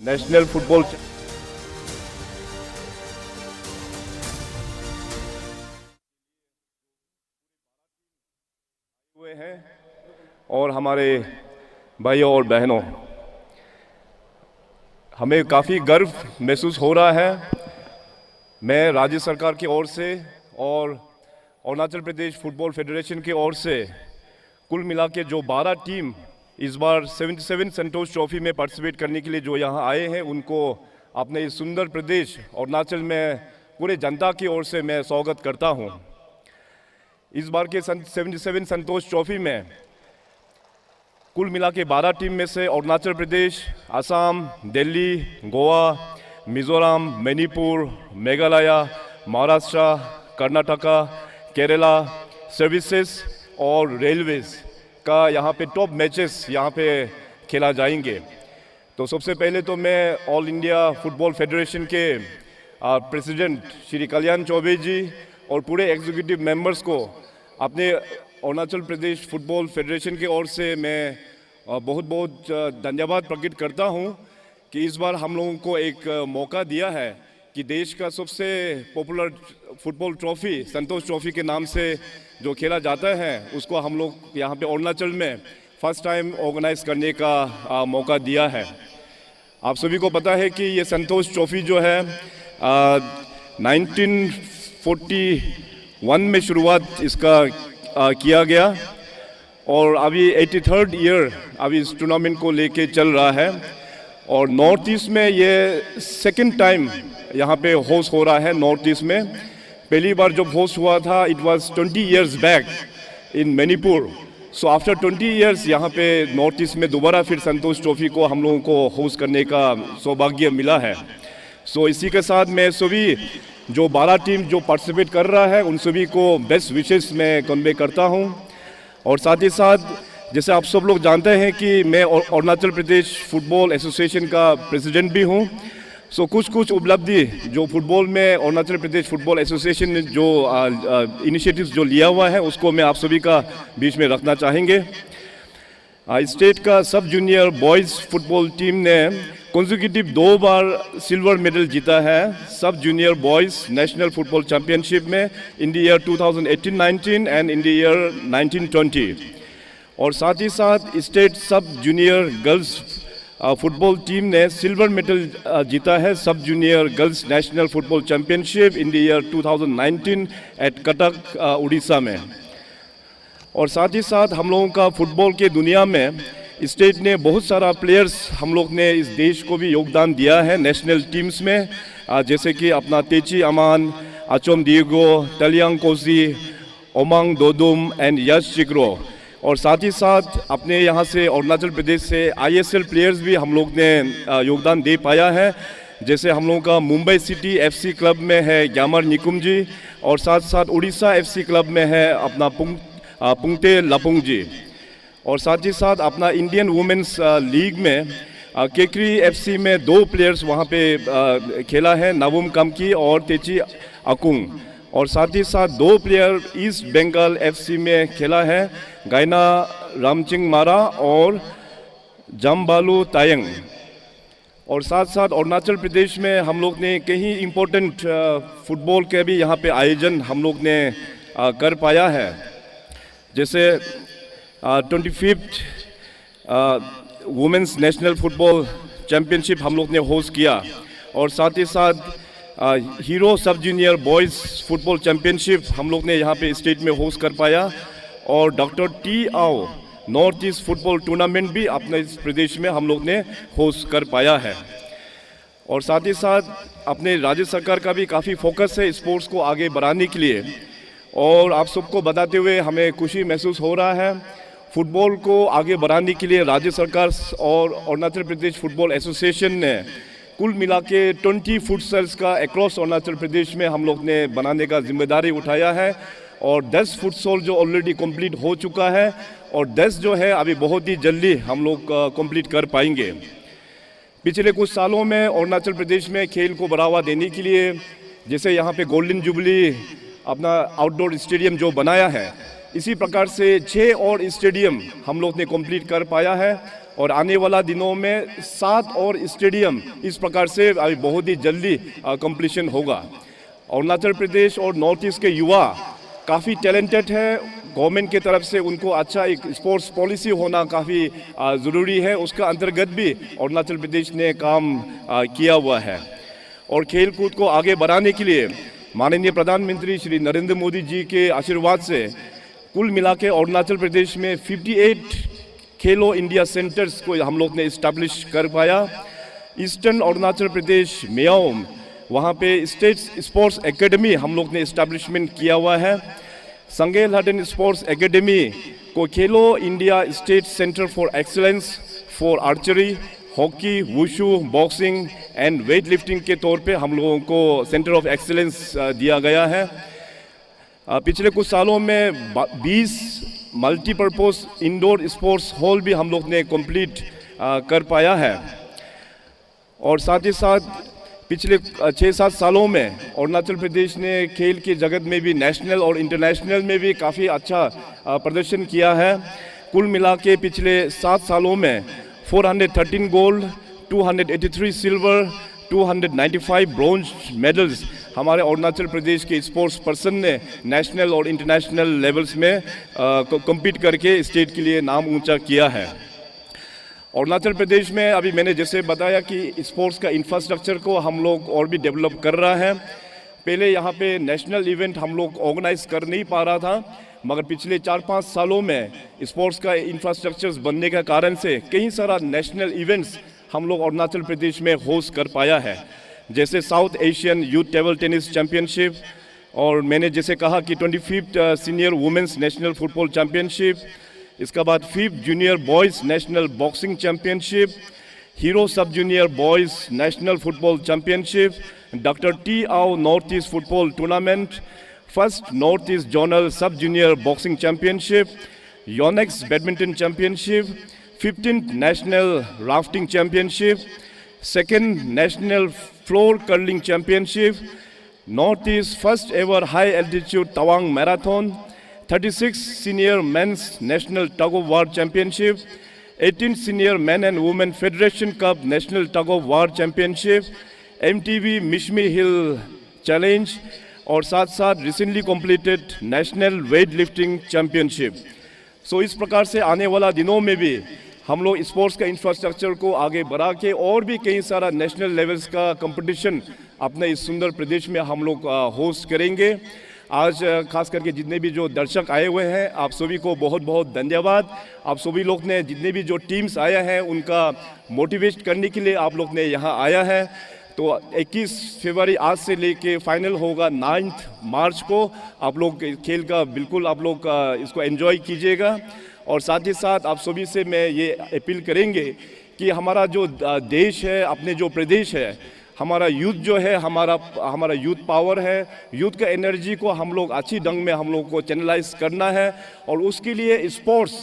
National football हुए हैं और हमारे भाइयों और बहनों, हमें काफ़ी गर्व महसूस हो रहा है। मैं राज्य सरकार की ओर से और अरुणाचल प्रदेश फुटबॉल फेडरेशन की ओर से कुल मिला के जो 12 टीम इस बार 77 संतोष ट्रॉफी में पार्टिसिपेट करने के लिए जो यहाँ आए हैं, उनको अपने इस सुंदर प्रदेश अरुणाचल में पूरे जनता की ओर से मैं स्वागत करता हूँ। इस बार के 77 संतोष ट्रॉफी में कुल मिला के 12 टीम में से अरुणाचल प्रदेश, असम, दिल्ली, गोवा, मिजोरम, मणिपुर, मेघालय, महाराष्ट्र, कर्नाटका, केरला, सर्विसेज और रेलवेज का यहाँ पे टॉप मैचेस यहाँ पे खेला जाएंगे। तो सबसे पहले तो मैं ऑल इंडिया फुटबॉल फेडरेशन के प्रेसिडेंट श्री कल्याण चौबे जी और पूरे एग्जीक्यूटिव मेंबर्स को अपने अरुणाचल प्रदेश फुटबॉल फेडरेशन की ओर से मैं बहुत बहुत धन्यवाद प्रकट करता हूँ कि इस बार हम लोगों को एक मौका दिया है कि देश का सबसे पॉपुलर फुटबॉल ट्रॉफी संतोष ट्रॉफी के नाम से जो खेला जाता है, उसको हम लोग यहाँ पे अरुणाचल में फर्स्ट टाइम ऑर्गेनाइज करने का मौका दिया है। आप सभी को पता है कि ये संतोष ट्रॉफी जो है 1941 में शुरुआत इसका किया गया और अभी 83rd ईयर अभी इस टूर्नामेंट को लेके चल रहा है और नॉर्थ ईस्ट में ये सेकंड टाइम यहाँ पे होस्ट हो रहा है। नॉर्थ ईस्ट में पहली बार जब होस्ट हुआ था it was 20 years back in Manipur. So after 20 years यहाँ पे नॉर्थ ईस्ट में दोबारा फिर संतोष ट्रॉफी को हम लोगों को होस्ट करने का सौभाग्य मिला है। सो इसी के साथ मैं सभी जो 12 टीम जो पार्टिसिपेट कर रहा है उन सभी को बेस्ट विशेस मैं कन्वे करता हूँ। और साथ ही साथ जैसे आप सब लोग जानते हैं कि मैं अरुणाचल प्रदेश फुटबॉल एसोसिएशन का प्रेसिडेंट भी हूँ। सो कुछ उपलब्धि जो फुटबॉल में अरुणाचल प्रदेश फुटबॉल एसोसिएशन ने जो इनिशिएटिव्स जो लिया हुआ है उसको मैं आप सभी का बीच में रखना चाहेंगे। स्टेट का sub junior boys football team ने कंसेक्यूटिव 2 बार सिल्वर मेडल जीता है sub junior boys national football championship में in the year 2018-19 and in the year 1920। और साथ ही साथ state sub junior girls football team ने सिल्वर मेडल जीता है sub junior girls national football championship in the year 2019 at Cuttack Orissa में। और साथ ही साथ हम लोगों का फुटबॉल के दुनिया में स्टेट ने बहुत सारा प्लेयर्स हम लोग ने इस देश को भी योगदान दिया है नेशनल टीम्स में, जैसे कि अपना तेची अमान, अचोम दिगो, तलियांग कोसी, ओमांग दोदुम एंड यश चिक्रो। और साथ ही साथ अपने यहाँ से अरुणाचल प्रदेश से ISL प्लेयर्स भी हम लोग ने योगदान दे पाया है, जैसे हम लोगों का मुंबई सिटी FC क्लब में है ग्यामर निकुम जी और साथ साथ उड़ीसा FC क्लब में है अपना पुंगते लपुंग जी। और साथ ही साथ अपना इंडियन वुमेन्स लीग में केकरी FC में 2 प्लेयर्स वहाँ पे खेला है, नवुम कमकी और तेची अकुंग। और साथ ही साथ 2 प्लेयर ईस्ट बंगाल FC में खेला है, गायना रामचिंग मारा और जमबालू तायंग। और साथ साथ अरुणाचल प्रदेश में हम लोग ने कई इम्पोर्टेंट फुटबॉल के भी यहाँ पे आयोजन हम लोग ने कर पाया है, जैसे 25th women's national football championship हम लोग ने होस्ट किया और साथ ही साथ hero sub junior boys football championship हम लोग ने यहाँ पे स्टेट में होस्ट कर पाया और doctor T Ao north east football tournament भी अपने इस प्रदेश में हम लोग ने होस्ट कर पाया है। और साथ ही साथ अपने राज्य सरकार का भी काफ़ी फोकस है स्पोर्ट्स को आगे बढ़ाने के लिए और आप सबको बताते हुए हमें खुशी महसूस हो रहा है। फुटबॉल को आगे बढ़ाने के लिए राज्य सरकार और अरुणाचल प्रदेश फुटबॉल एसोसिएशन ने कुल मिला के 20 फुटसल्स का अक्रॉस अरुणाचल प्रदेश में हम लोग ने बनाने का जिम्मेदारी उठाया है और 10 फुटसॉल जो ऑलरेडी कंप्लीट हो चुका है और 10 जो है अभी बहुत ही जल्दी हम लोग कंप्लीट कर पाएंगे। पिछले कुछ सालों में अरुणाचल प्रदेश में खेल को बढ़ावा देने के लिए जैसे यहाँ पे गोल्डन जुबली अपना आउटडोर स्टेडियम जो बनाया है, इसी प्रकार से 6 और स्टेडियम हम लोग ने कंप्लीट कर पाया है और आने वाला दिनों में 7 और स्टेडियम इस प्रकार से अभी बहुत ही जल्दी कंप्लीशन होगा। अरुणाचल प्रदेश और नॉर्थ ईस्ट के युवा काफ़ी टैलेंटेड है। गवर्नमेंट की तरफ से उनको अच्छा एक स्पोर्ट्स पॉलिसी होना काफ़ी ज़रूरी है, उसका अंतर्गत भी अरुणाचल प्रदेश ने काम किया हुआ है। और खेल कूद को आगे बढ़ाने के लिए माननीय प्रधानमंत्री श्री नरेंद्र मोदी जी के आशीर्वाद से कुल मिला के अरुणाचल प्रदेश में 58 खेलो इंडिया सेंटर्स को हम लोग ने इस्टेब्लिश कर पाया। ईस्टर्न अरुणाचल प्रदेश मेओम वहाँ पे स्टेट स्पोर्ट्स एकेडमी हम लोग ने इस्टेब्लिशमेंट किया हुआ है। संगेल हटन स्पोर्ट्स एकेडमी को खेलो India state centre for excellence for archery, hockey, wushu, boxing and weight lifting के तौर पे हम लोगों को सेंटर ऑफ एक्सीलेंस दिया गया है। पिछले कुछ सालों में 20 मल्टीपर्पज़ इंडोर स्पोर्ट्स हॉल भी हम लोग ने कंप्लीट कर पाया है। और साथ ही साथ पिछले 6-7 सालों में अरुणाचल प्रदेश ने खेल के जगत में भी नेशनल और इंटरनेशनल में भी काफ़ी अच्छा प्रदर्शन किया है। कुल मिला के पिछले 7 सालों में 413 गोल्ड, 283 सिल्वर, 295 ब्रॉन्ज मेडल्स हमारे अरुणाचल प्रदेश के स्पोर्ट्स पर्सन ने नेशनल और इंटरनेशनल लेवल्स में कम्पीट करके स्टेट के लिए नाम ऊंचा किया है। अरुणाचल प्रदेश में अभी मैंने जैसे बताया कि स्पोर्ट्स का इंफ्रास्ट्रक्चर को हम लोग और भी डेवलप कर रहा है। पहले यहाँ पे नेशनल इवेंट हम लोग ऑर्गेनाइज कर नहीं पा रहा था, मगर पिछले 4-5 सालों में स्पोर्ट्स का इंफ्रास्ट्रक्चर बनने के कारण से कई सारा नेशनल इवेंट्स हम लोग अरुणाचल प्रदेश में होस्ट कर पाया है। जैसे South Asian youth table tennis championship, और मैंने जैसे कहा कि 25th senior women's national football championship, इसका बाद 5th junior boys national boxing championship, hero sub junior boys national football championship, doctor T Ao north east football tournament, first north east zonal sub junior boxing championship, Yonex badminton championship, 15th national rafting championship, 2nd national floor curling championship, north east first ever high altitude Tawang marathon, 36 senior men's national tug of war championship, 18 senior man and women federation cup national tug of war championship, MTV Mishmi hill challenge, और साथ साथ recently completed national weight lifting championship. So इस प्रकार से आने वाला दिनों में भी हम लोग स्पोर्ट्स का इंफ्रास्ट्रक्चर को आगे बढ़ा के और भी कई सारा नेशनल लेवल्स का कंपटीशन अपने इस सुंदर प्रदेश में हम लोग होस्ट करेंगे। आज खास करके जितने भी जो दर्शक आए हुए हैं, आप सभी को बहुत बहुत धन्यवाद। आप सभी लोग ने जितने भी जो टीम्स आया हैं उनका मोटिवेट करने के लिए आप लोग ने यहाँ आया है। तो 21 फरवरी आज से लेके फाइनल होगा 9 मार्च को। आप लोग खेल का बिल्कुल आप लोग इसको एंजॉय कीजिएगा। और साथ ही साथ आप सभी से मैं ये अपील करेंगे कि हमारा जो देश है, अपने जो प्रदेश है, हमारा यूथ जो है, हमारा यूथ पावर है, यूथ का एनर्जी को हम लोग अच्छी ढंग में हम लोग को चैनलाइज करना है। और उसके लिए स्पोर्ट्स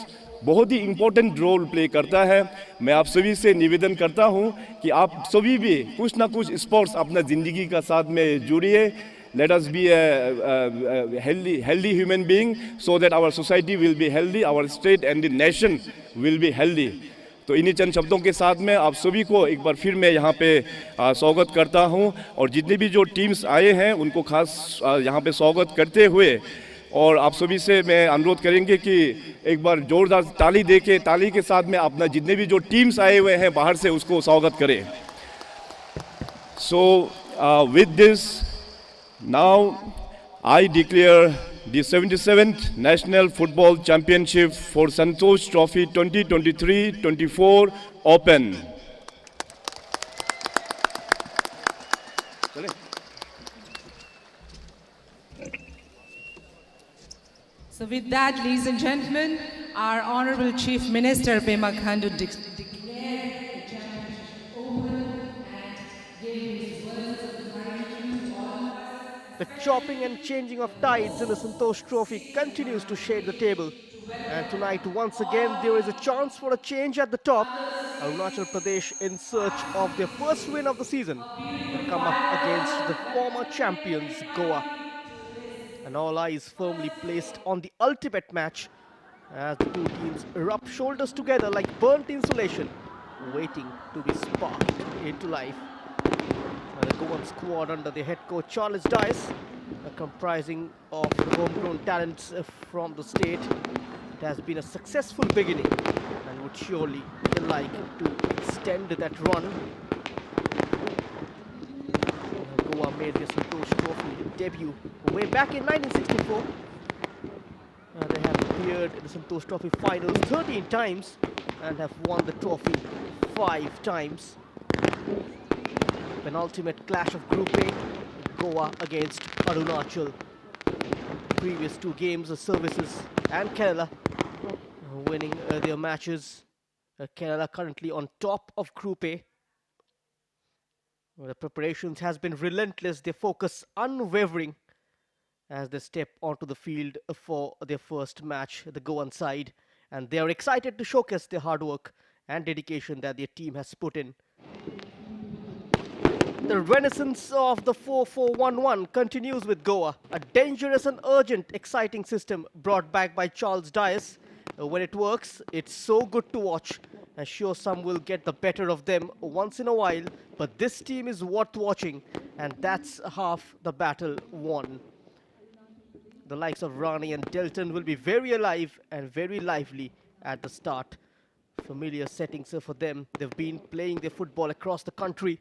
बहुत ही इम्पोर्टेंट रोल प्ले करता है। मैं आप सभी से निवेदन करता हूं कि आप सभी भी कुछ ना कुछ स्पोर्ट्स अपना ज़िंदगी का साथ में जुड़िए। Let us be a healthy human being so that our society will be healthy, our state and the nation will be healthy. तो इन्हीं चंद शब्दों के साथ में आप सभी को एक बार फिर मैं यहाँ पे स्वागत करता हूँ। और जितने भी जो टीम्स आए हैं उनको खास यहाँ पे स्वागत करते हुए, और आप सभी से मैं अनुरोध करेंगे कि एक बार जोरदार ताली दे के, ताली के साथ में अपना जितने भी जो टीम्स आए हुए हैं बाहर से उसको स्वागत करें। So with this now I declare the 77th National Football Championship for Santosh Trophy 2023-24 open. So with that, ladies and gentlemen, our Honorable Chief Minister Pema Khandu declared the championship open and gave his words of gratitude to all of us. The chopping and changing of tides in the Santosh Trophy continues to shake the table. And tonight, once again, there is a chance for a change at the top. Arunachal Pradesh, in search of their first win of the season, will come up against the former champions, Goa. And all eyes firmly placed on the ultimate match as the two teams rub shoulders together like burnt insulation, waiting to be sparked into life. The Goan squad under the head coach Charles Dice, comprising of the homegrown talents from the state. It has been a successful beginning and would surely like to extend that run. Goa made their Santosh Trophy debut way back in 1964. They have appeared in the Santosh Trophy finals 13 times and have won the trophy 5 times. Penultimate clash of Group A, Goa against Arunachal. Previous 2 games, the Services and Kerala winning their matches. Kerala currently on top of Group A. The preparations has been relentless, their focus unwavering as they step onto the field for their first match, the Goan side. And they are excited to showcase their hard work and dedication that their team has put in. The renaissance of the 4-4-1-1 continues with Goa, a dangerous and urgent, exciting system brought back by Charles Dias. When it works, it's so good to watch. I'm sure some will get the better of them once in a while, but this team is worth watching, and that's half the battle won. The likes of Rani and Delton will be very alive and very lively at the start. Familiar settings for them. They've been playing their football across the country,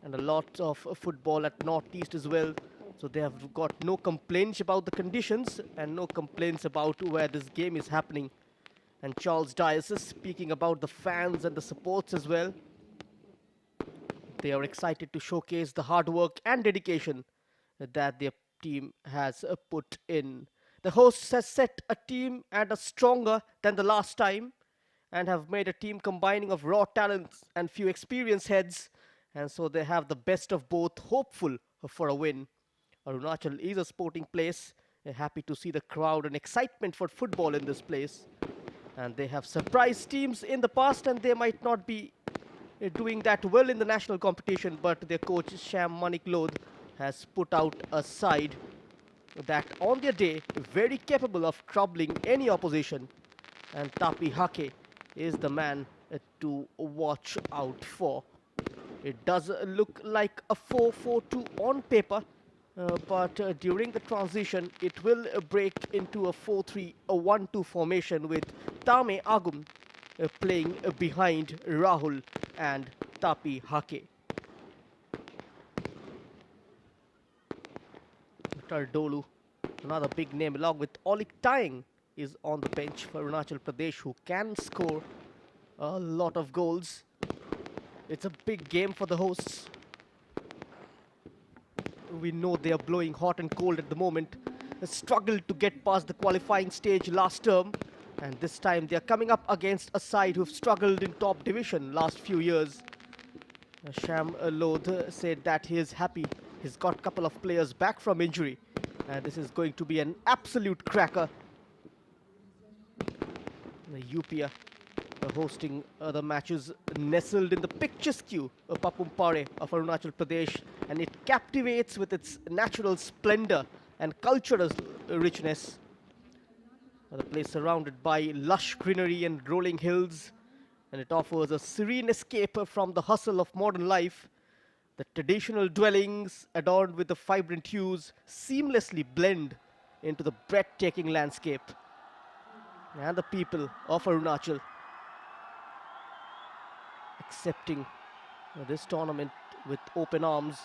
and a lot of football at Northeast as well. So they have got no complaints about the conditions and no complaints about where this game is happening. And Charles Dias is speaking about the fans and the supports as well. They are excited to showcase the hard work and dedication that their team has put in. The hosts has set a team and are stronger than the last time and have made a team combining of raw talents and few experienced heads. And so they have the best of both, hopeful for a win. Arunachal is a sporting place. They're happy to see the crowd and excitement for football in this place. And they have surprised teams in the past, and they might not be doing that well in the national competition, but their coach Sham Manik Lodh has put out a side that on their day very capable of troubling any opposition. And Tapi Hake is the man to watch out for. It does look like a 4-4-2 on paper, but during the transition it will break into a 4-3-1-2 formation with Tame Agum playing behind Rahul and Tapi Hake. Tardolu, another big name, along with Olik Taing, is on the bench for Arunachal Pradesh, who can score a lot of goals. It's a big game for the hosts. We know they are blowing hot and cold at the moment. They struggled to get past the qualifying stage last term, and this time they are coming up against a side who've struggled in top division last few years. Sham Lodh said that he is happy. He's got a couple of players back from injury, and this is going to be an absolute cracker. The UPia hosting the matches nestled in the picturesque Papumpare of Arunachal Pradesh, and it captivates with its natural splendor and cultural richness. The place surrounded by lush greenery and rolling hills, and it offers a serene escape from the hustle of modern life. The traditional dwellings, adorned with the vibrant hues, seamlessly blend into the breathtaking landscape. And the people of Arunachal accepting this tournament with open arms.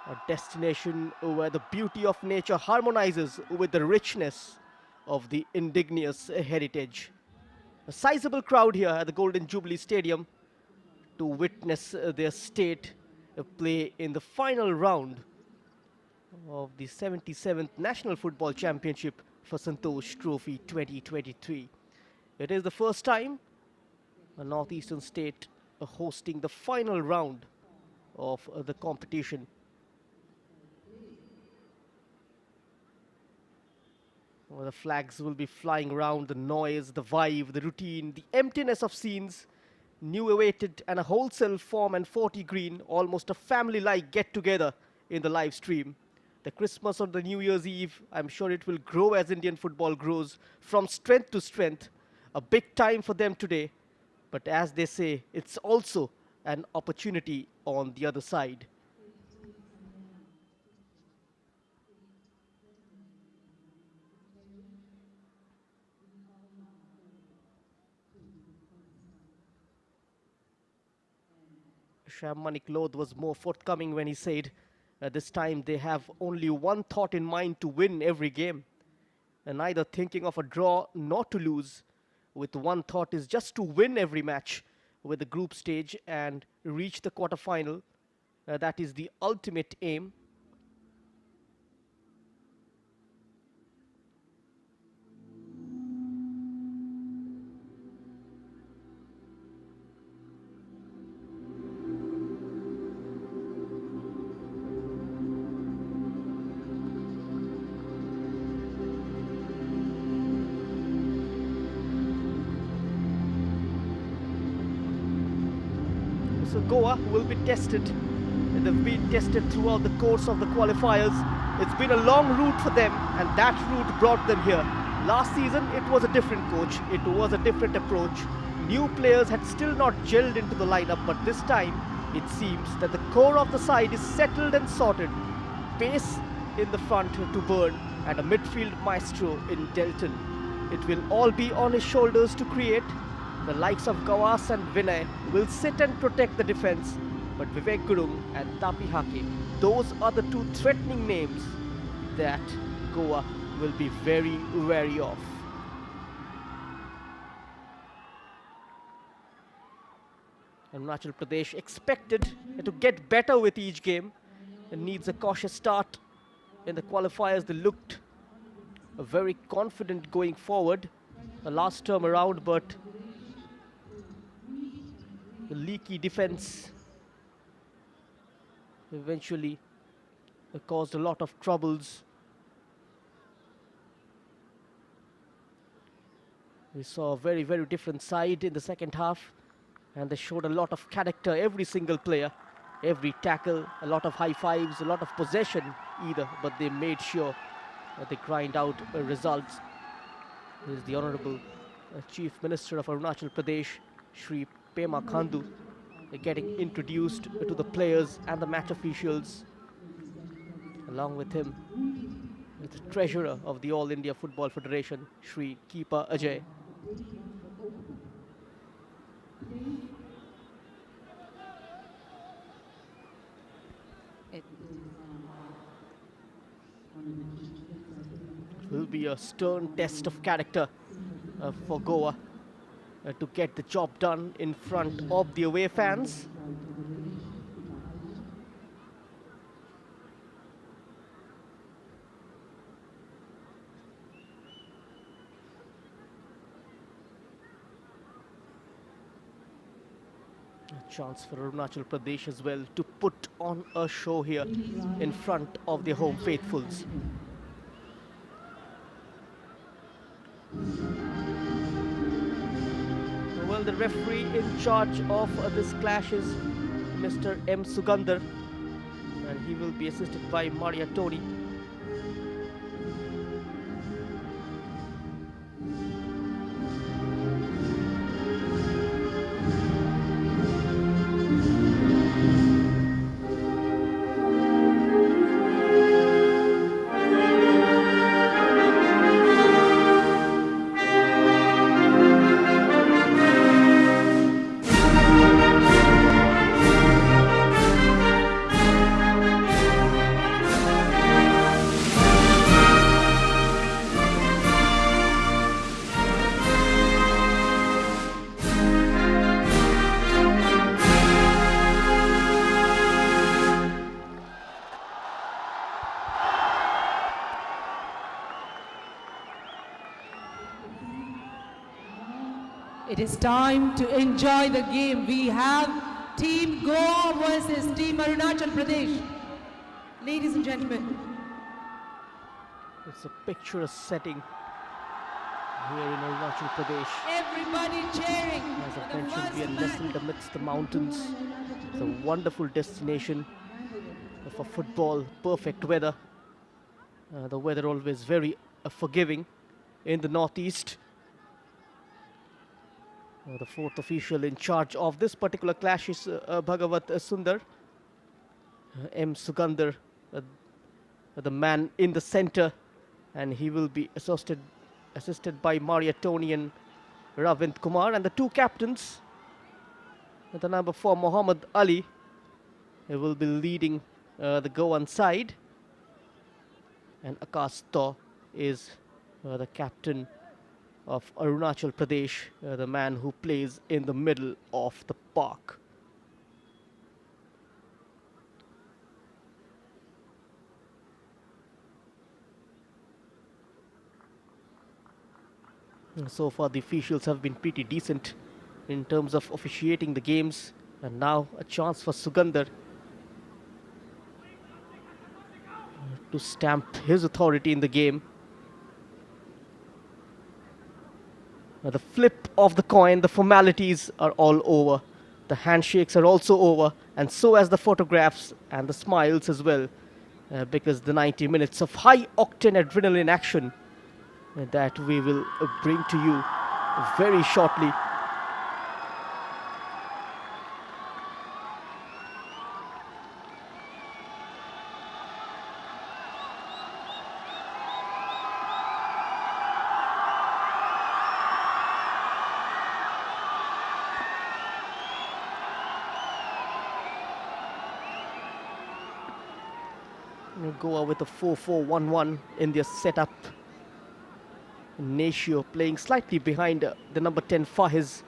A destination where the beauty of nature harmonizes with the richness of the indigenous heritage. A sizable crowd here at the Golden Jubilee Stadium to witness their state play in the final round of the 77th National Football Championship for Santosh Trophy 2023. It is the first time a northeastern state hosting the final round of the competition. The flags will be flying around, the noise, the vibe, the routine, the emptiness of scenes, new awaited and a wholesale form and 40 green, almost a family-like get-together in the live stream. the Christmas or the New Year's Eve, I'm sure it will grow as Indian football grows from strength to strength. A big time for them today. But as they say, it's also an opportunity on the other side. Sham Manik Lodh was more forthcoming when he said this time they have only one thought in mind to win every game. And neither thinking of a draw nor to lose. With one thought is just to win every match with the group stage and reach the quarterfinal. That is the ultimate aim. So Goa will be tested. They've been tested throughout the course of the qualifiers. It's been a long route for them, and that route brought them here. Last season, it was a different coach. It was a different approach. New players had still not gelled into the lineup, but this time, it seems that the core of the side is settled and sorted. Pace in the front to Byrne, and a midfield maestro in Delton. It will all be on his shoulders to create. The likes of Gawas and Vinay will sit and protect the defense, but Vivek Gurung and Tapi Hake, those are the two threatening names that Goa will be very wary of. Arunachal Pradesh expected to get better with each game and needs a cautious start. In the qualifiers, they looked very confident going forward the last term around, but the leaky defense eventually caused a lot of troubles. We saw a very, very different side in the second half, and they showed a lot of character, every single player, every tackle, a lot of high fives, a lot of possession either, but they made sure that they grind out results. This is the Honorable Chief Minister of Arunachal Pradesh, Shri Pema Khandu, getting introduced to the players and the match officials. Along with him, the treasurer of the All India Football Federation, Shri Keepa Ajay. It will be a stern test of character for Goa to get the job done in front of the away fans. A chance for Arunachal Pradesh as well to put on a show here in front of their home faithfuls. Well, the referee in charge of this clash is Mr. M. Sugandar, and he will be assisted by Maria Tony. It is time to enjoy the game. We have Team Goa versus Team Arunachal Pradesh. Ladies and gentlemen. It's a picturesque setting here in Arunachal Pradesh. Everybody cheering. As I mentioned, we are nestled amidst the mountains. It's a wonderful destination for football, perfect weather. The weather always very forgiving in the northeast. The fourth official in charge of this particular clash is Bhagavat Sundar. M. Sugandar, the man in the center, and he will be assisted by Maria Tony and Ravind Kumar, and the two captains, the number 4 Muhammad Ali, he will be leading the Goan side, and Akash Taw is the captain of Arunachal Pradesh, the man who plays in the middle of the park. So far the officials have been pretty decent in terms of officiating the games, and now a chance for Sugandar to stamp his authority in the game. The flip of the coin, the formalities are all over. The handshakes are also over, and so as the photographs and the smiles as well, because the 90 minutes of high-octane adrenaline action that we will bring to you very shortly. Goa with a 4-4-1-1 in their setup. Natio playing slightly behind the number 10 Fahiz.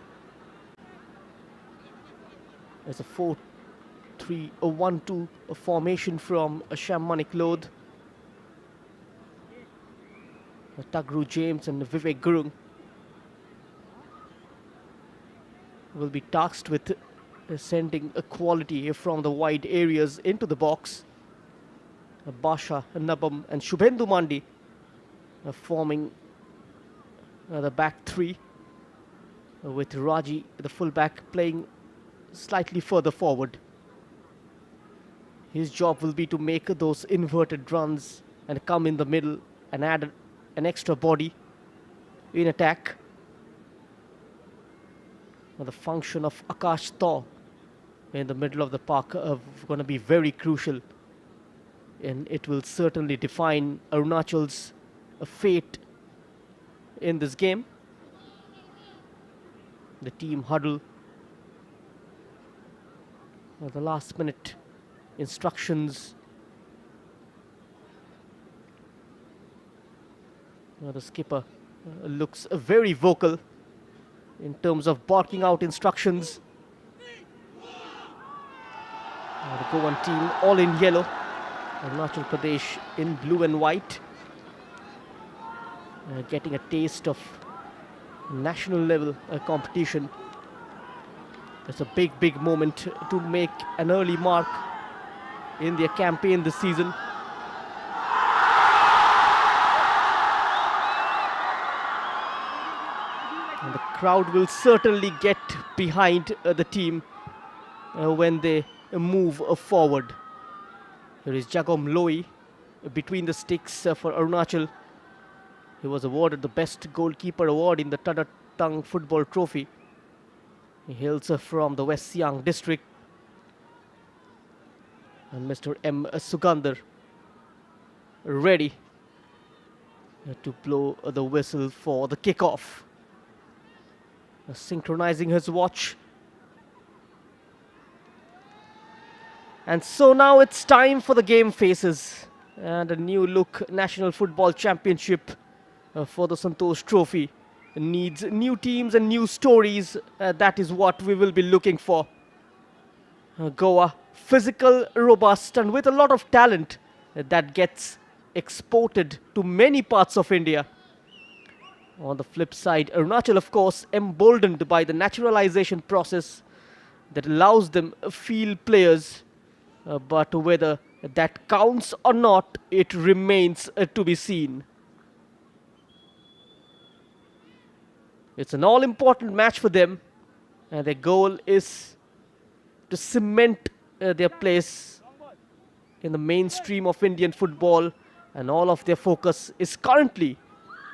There's a 4-3-1-2 formation from Sham Manik Lodh. Tagru James and Vivek Gurung will be tasked with sending a quality from the wide areas into the box. Basha, Nabam and Shubhendu Mandi forming the back three, with Raji, the fullback, playing slightly further forward. His job will be to make those inverted runs and come in the middle and add an extra body in attack. The function of Akash Taw in the middle of the park are going to be very crucial, and it will certainly define Arunachal's fate in this game. The team huddle, the last minute instructions. The skipper looks very vocal in terms of barking out instructions. The Goan team all in yellow, Arunachal Pradesh in blue and white. Getting a taste of national level competition. It's a big moment to make an early mark in their campaign this season. And the crowd will certainly get behind the team when they move forward. Here is Jagom Loi between the sticks for Arunachal. He was awarded the Best Goalkeeper Award in the Tadatang Football Trophy. He hails from the West Siang district. And Mr. M. Sugandar ready to blow the whistle for the kickoff. Synchronizing his watch. And so now it's time for the game faces and a new look National Football Championship for the Santosh Trophy. Needs new teams and new stories. That is what we will be looking for. Goa, physical, robust, and with a lot of talent that gets exported to many parts of India. On the flip side, Arunachal, of course, emboldened by the naturalization process that allows them field players. But whether that counts or not, it remains to be seen. It's an all-important match for them, and their goal is to cement their place in the mainstream of Indian football And all of their focus is currently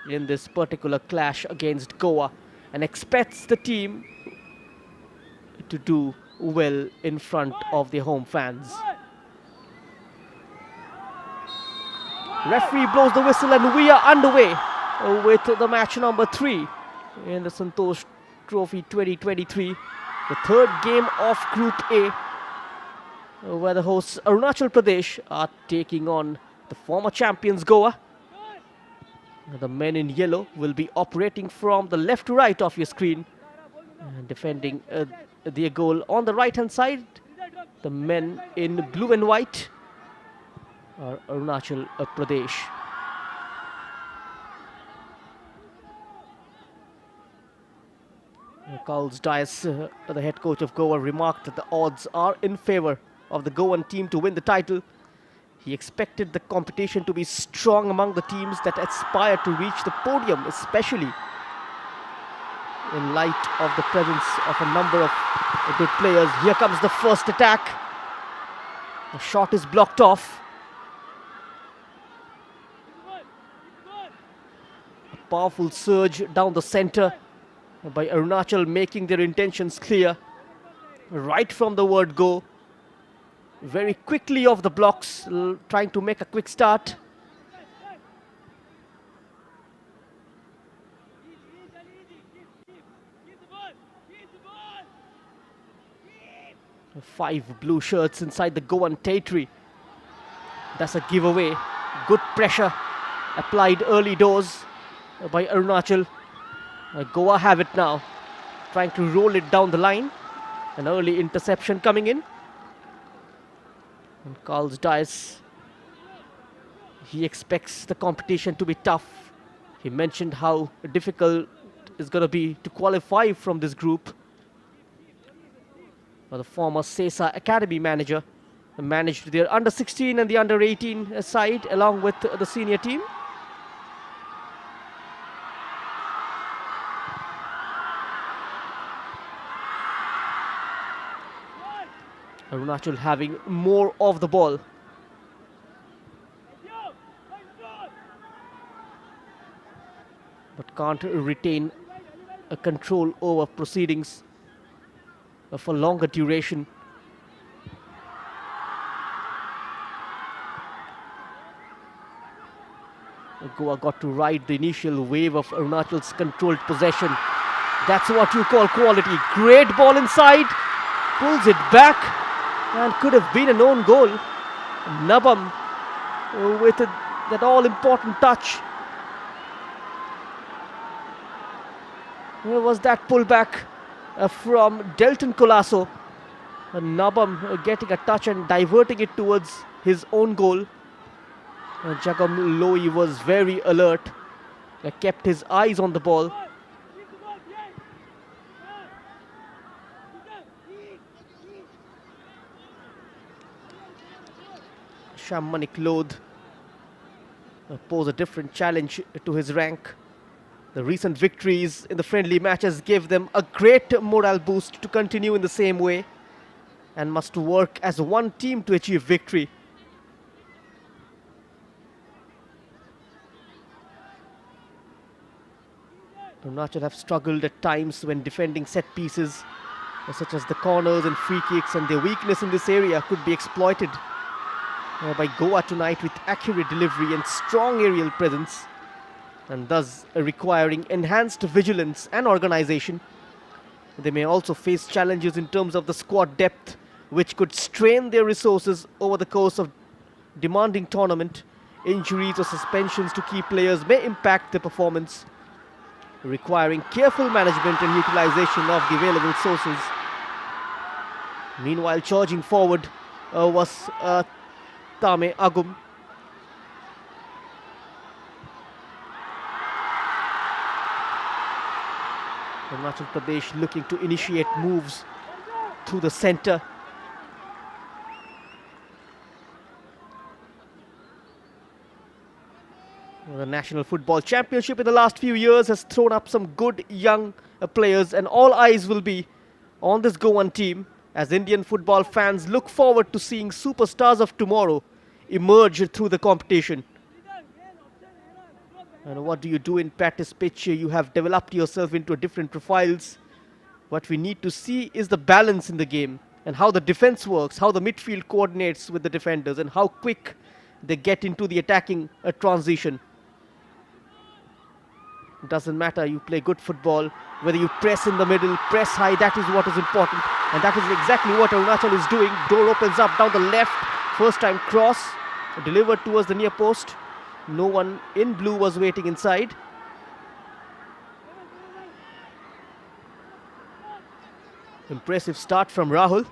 in this particular clash against Goa, and expects the team to do well in front of their home fans. Referee blows the whistle and we are underway with the match number 3 in the Santosh Trophy 2023. The third game of Group A, where the hosts Arunachal Pradesh are taking on the former champions Goa. The men in yellow will be operating from the left to right of your screen, defending their goal on the right hand side. The men in blue and white are Arunachal Pradesh. Carlos Dias, the head coach of Goa, remarked that the odds are in favour of the Goan team to win the title. He expected the competition to be strong among the teams that aspire to reach the podium, especially in light of the presence of a number of good players. Here comes the first attack. The shot is blocked off. A powerful surge down the centre by Arunachal, making their intentions clear right from the word go. Very quickly off the blocks, trying to make a quick start. Five blue shirts inside the Goan territory. That's a giveaway. Good pressure applied early doors by Arunachal. Goa have it now, trying to roll it down the line. An early interception coming in. And Carlos Dias, he expects the competition to be tough. He mentioned how difficult it's going to be to qualify from this group. The former CESA Academy manager managed their under-16 and the under-18 side along with the senior team. Arunachal having more of the ball. But can't retain a control over proceedings for longer duration. Goa got to ride the initial wave of Arunachal's controlled possession. That's what you call quality. Great ball inside, pulls it back, and could have been an own goal. Nabam with that all-important touch. Where was that pullback from Delton Colasso? Nabam getting a touch and diverting it towards his own goal. Jagam Loi was very alert, kept his eyes on the ball. Shammanik Lodh pose a different challenge to his rank. The recent victories in the friendly matches gave them a great morale boost to continue in the same way, and must work as one team to achieve victory. Arunachal have struggled at times when defending set pieces, such as the corners and free kicks, and their weakness in this area could be exploited by Goa tonight with accurate delivery and strong aerial presence, and thus requiring enhanced vigilance and organization. They may also face challenges in terms of the squad depth, which could strain their resources over the course of demanding tournament. Injuries or suspensions to key players may impact their performance, requiring careful management and utilization of the available sources. Meanwhile, charging forward was Tame Agum. Arunachal Pradesh looking to initiate moves through the centre. The National Football Championship in the last few years has thrown up some good young players, and all eyes will be on this Goan team as Indian football fans look forward to seeing superstars of tomorrow emerge through the competition. And what do you do in practice pitch? You have developed yourself into different profiles. What we need to see is the balance in the game and how the defense works, how the midfield coordinates with the defenders, and how quick they get into the attacking transition. It doesn't matter, you play good football, whether you press in the middle, press high, that is what is important. And that is exactly what Arunachal is doing. Door opens up down the left, first time cross, delivered towards the near post. No one in blue was waiting inside. Impressive start from Rahul.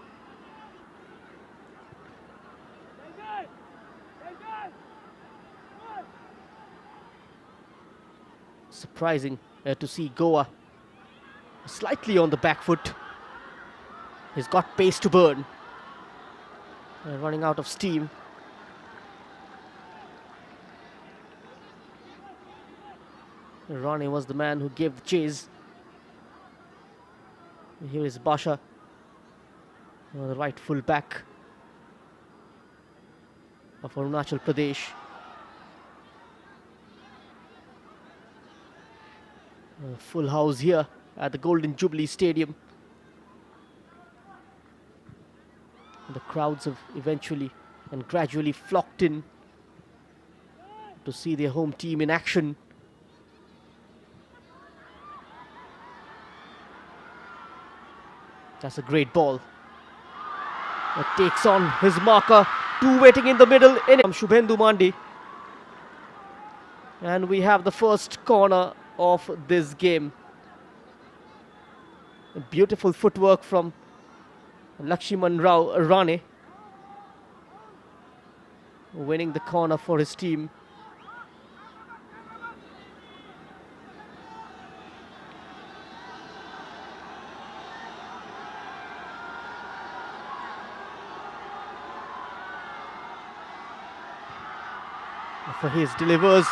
Surprising to see Goa slightly on the back foot. He's got pace to burn. Running out of steam. Rane was the man who gave the chase. Here is Basha, the right full back of Arunachal Pradesh. Full house here at the Golden Jubilee Stadium. The crowds have eventually and gradually flocked in to see their home team in action. That's a great ball. It takes on his marker. Two waiting in the middle. Shubhendu Mandi. And we have the first corner of this game. A beautiful footwork from Lakshiman Rao Rane, winning the corner for his team. For his delivers.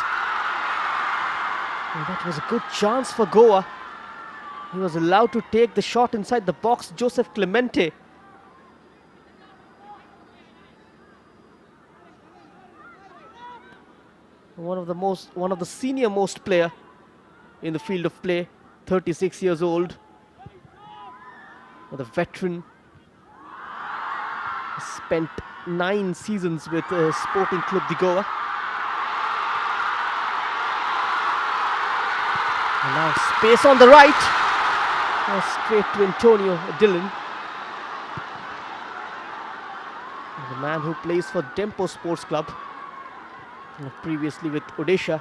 And that was a good chance for Goa. He was allowed to take the shot inside the box. Joseph Clemente. One of the senior most player in the field of play. 36 years old. The veteran. Spent 9 seasons with Sporting Club de Goa. And now space on the right. Straight to Antonio Dillon. The man who plays for Dempo Sports Club. Previously with Odisha.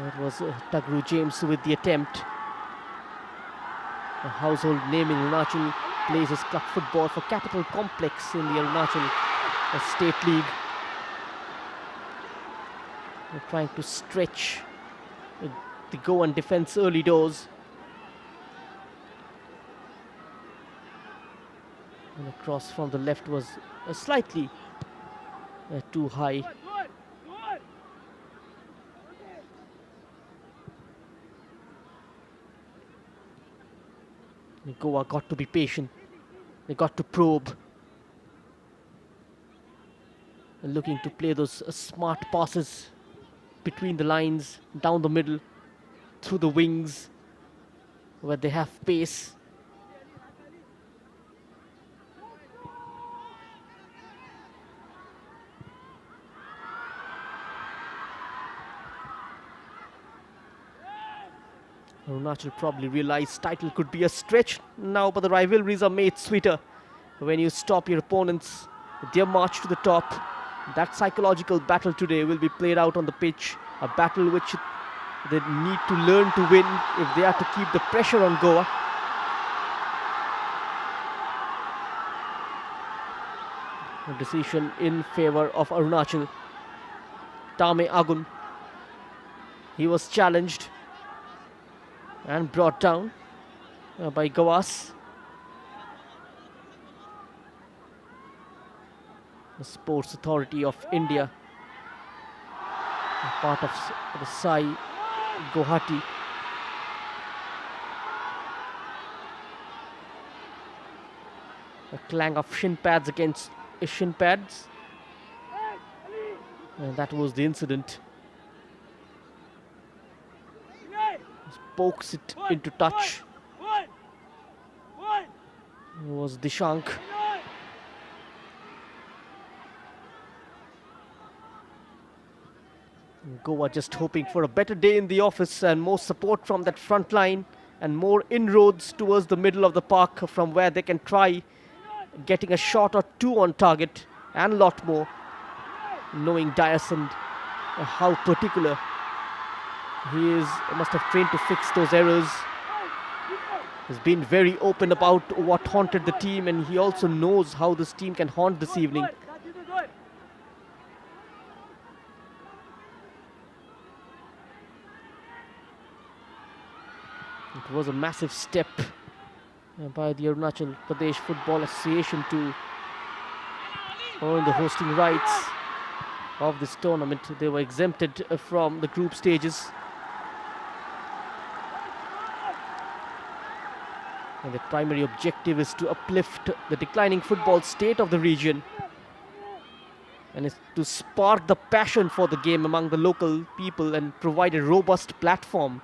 It was Tagru James with the attempt. A household name in Arunachal, plays his club football for Capital Complex in the Arunachal State League. They're trying to stretch the Goan defense early doors. And the cross from the left was slightly too high. Goa got to be patient. They got to probe. Looking to play those smart passes between the lines, down the middle, through the wings, where they have pace. Arunachal probably realized title could be a stretch now, but the rivalries are made sweeter when you stop your opponents their march to the top. That psychological battle today will be played out on the pitch, a battle which they need to learn to win if they are to keep the pressure on Goa. A decision in favor of Arunachal. Tame Agun. He was challenged and brought down by Gawas. The Sports Authority of India, a part of the Sai Guwahati. A clang of shin pads against shin pads. And that was the incident. Pokes it into touch. It was Dishank. Goa just hoping for a better day in the office and more support from that front line and more inroads towards the middle of the park from where they can try getting a shot or two on target and a lot more, knowing Dyson how particular he is, must have trained to fix those errors. He's been very open about what haunted the team, and he also knows how this team can haunt this evening. It was a massive step by the Arunachal Pradesh Football Association to earn the hosting rights of this tournament. They were exempted from the group stages. And the primary objective is to uplift the declining football state of the region and is to spark the passion for the game among the local people and provide a robust platform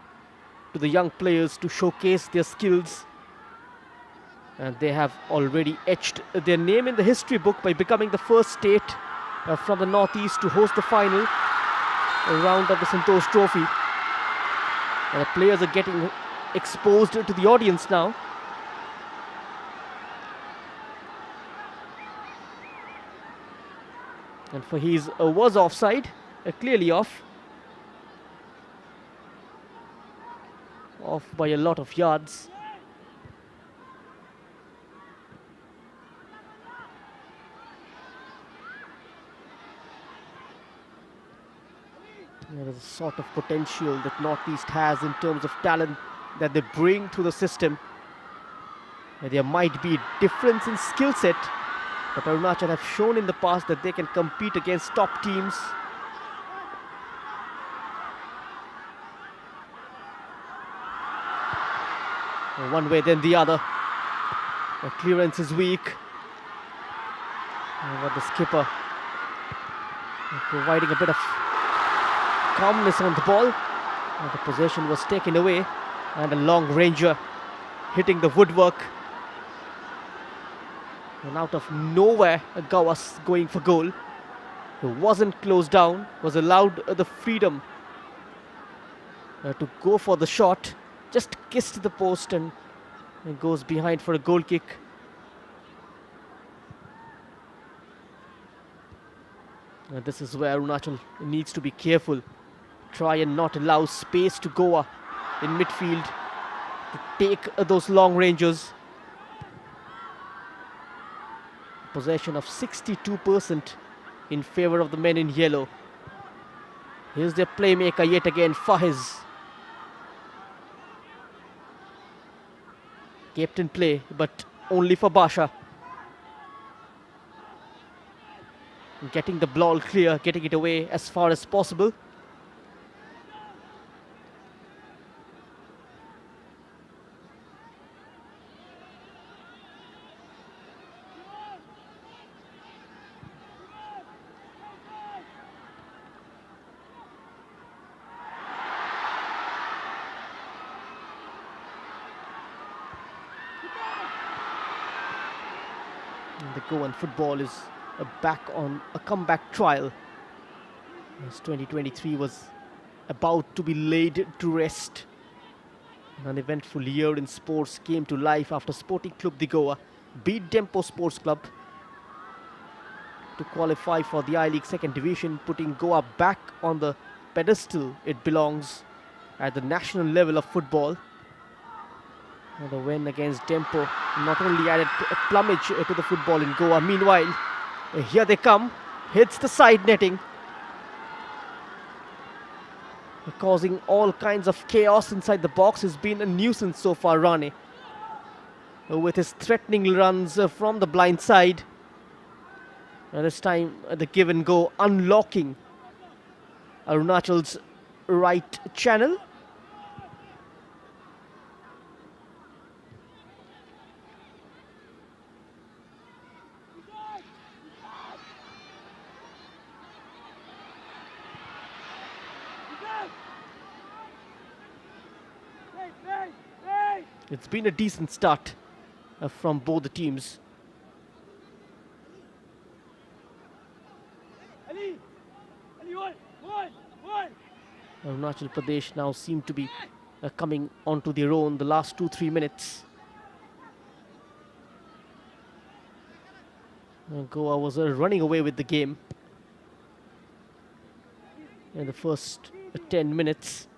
to the young players to showcase their skills. And they have already etched their name in the history book by becoming the first state from the northeast to host the final round of the Santosh Trophy. And the players are getting exposed to the audience now. And Faheez was offside, clearly off by a lot of yards. There is a sort of potential that Northeast has in terms of talent that they bring to the system. There might be a difference in skill set, but Arunachal have shown in the past that they can compete against top teams. One way then the other. The clearance is weak. But the skipper providing a bit of calmness on the ball. And the possession was taken away, and a long ranger hitting the woodwork. And out of nowhere, Goa's going for goal. It wasn't closed down, was allowed the freedom to go for the shot. Just kissed the post and goes behind for a goal kick. And this is where Arunachal needs to be careful. Try and not allow space to Goa in midfield to take those long ranges. Possession of 62% in favor of the men in yellow. Here's their playmaker yet again, Faheez. Kept in play, but only for Basha. Getting the ball clear, getting it away as far as possible. The Goan football is back on a comeback trial, as 2023 was about to be laid to rest. An eventful year in sports came to life after Sporting Club de Goa beat Dempo Sports Club to qualify for the I-League second division, putting Goa back on the pedestal it belongs at the national level of football. And the win against Dempo not only added a plumage to the football in Goa. Meanwhile, here they come, hits the side netting, causing all kinds of chaos inside the box. Has been a nuisance so far, Rane, with his threatening runs from the blind side. And this time, the give and go, unlocking Arunachal's right channel. It's been a decent start from both the teams. Arunachal Pradesh now seem to be coming onto their own the last 2-3 minutes. Goa was running away with the game in the first 10 minutes.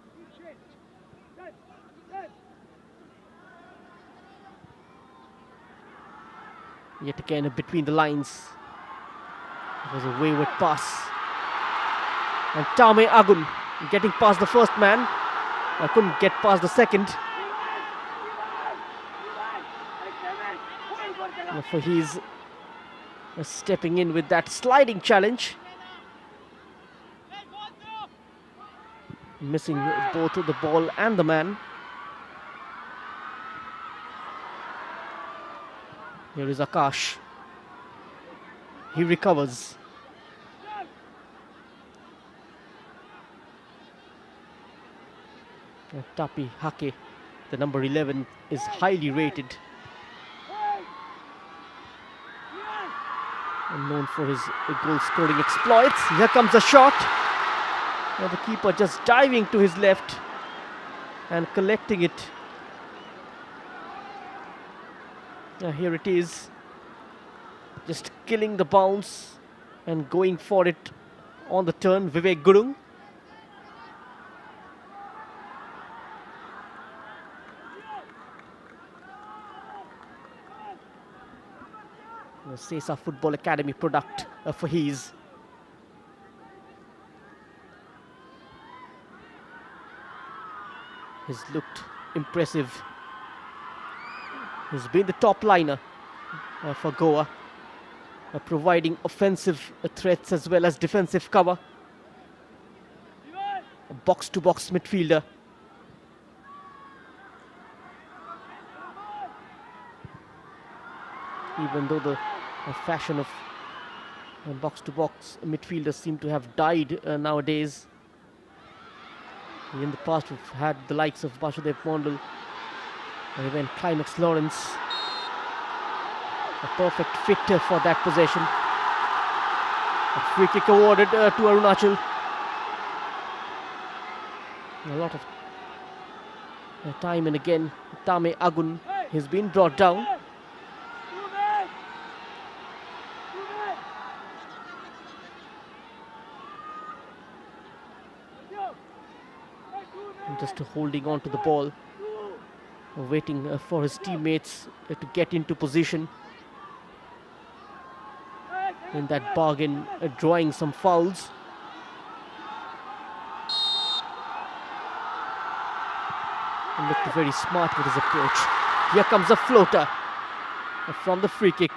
Yet again between the lines, it was a wayward pass. And Tame Agun getting past the first man. I couldn't get past the second. For he's stepping in with that sliding challenge. Missing both the ball and the man. Here is Akash. He recovers. Tapi Hake, the number 11, is highly rated and known for his goal-scoring exploits. Here comes a shot. Now the keeper just diving to his left and collecting it. Here it is, just killing the bounce and going for it on the turn. Vivek Gurung. The Sesa Football Academy product for his. He's looked impressive. He's been the top liner for Goa, providing offensive threats as well as defensive cover. A box-to-box midfielder. Even though the fashion of box-to-box midfielders seem to have died nowadays. In the past we've had the likes of Basudev Mondal, even Climax Lawrence, a perfect fit for that possession. A free kick awarded to Arunachal. A lot of time and again Tame Agun has been brought down. Just holding on to the ball, waiting for his teammates to get into position. In that bargain, drawing some fouls. He looked very smart with his approach. Here comes a floater from the free kick.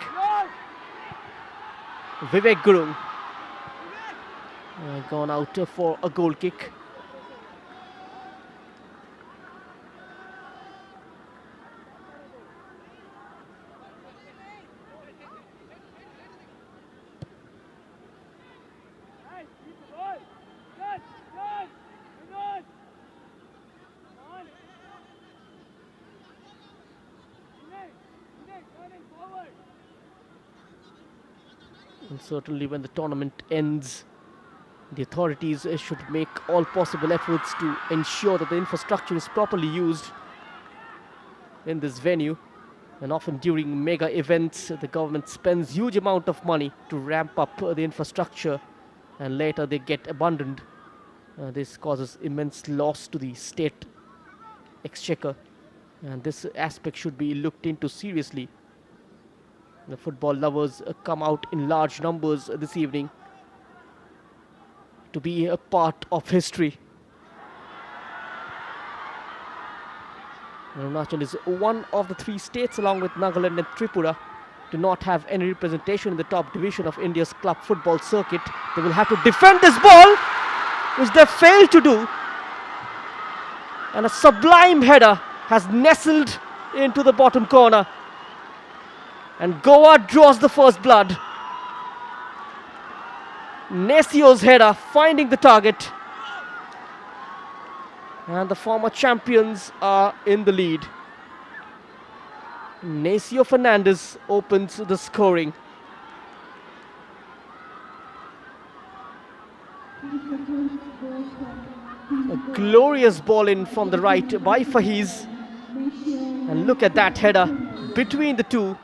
Vivek Gurung gone out for a goal kick. And certainly when the tournament ends, the authorities should make all possible efforts to ensure that the infrastructure is properly used in this venue. And often during mega events, the government spends huge amount of money to ramp up the infrastructure, and later they get abandoned. This causes immense loss to the state exchequer, and this aspect should be looked into seriously. The football lovers come out in large numbers this evening to be a part of history. Arunachal is one of the 3 states, along with Nagaland and Tripura, to not have any representation in the top division of India's club football circuit. They will have to defend this ball, which they failed to do. And a sublime header has nestled into the bottom corner. And Goa draws the first blood. Nesio's header finding the target. And the former champions are in the lead. Nacio Fernandez opens the scoring. A glorious ball in from the right by Fahiz. And look at that header between the two.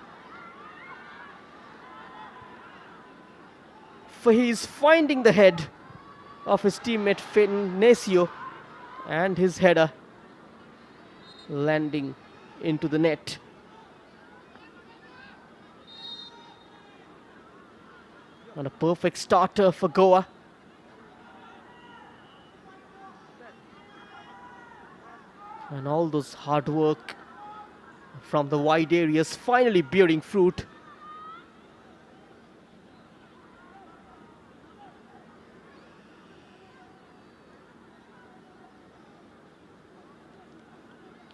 Fahiz finding the head of his teammate Finn Nacio, and his header landing into the net. And a perfect starter for Goa. And all those hard work from the wide areas finally bearing fruit.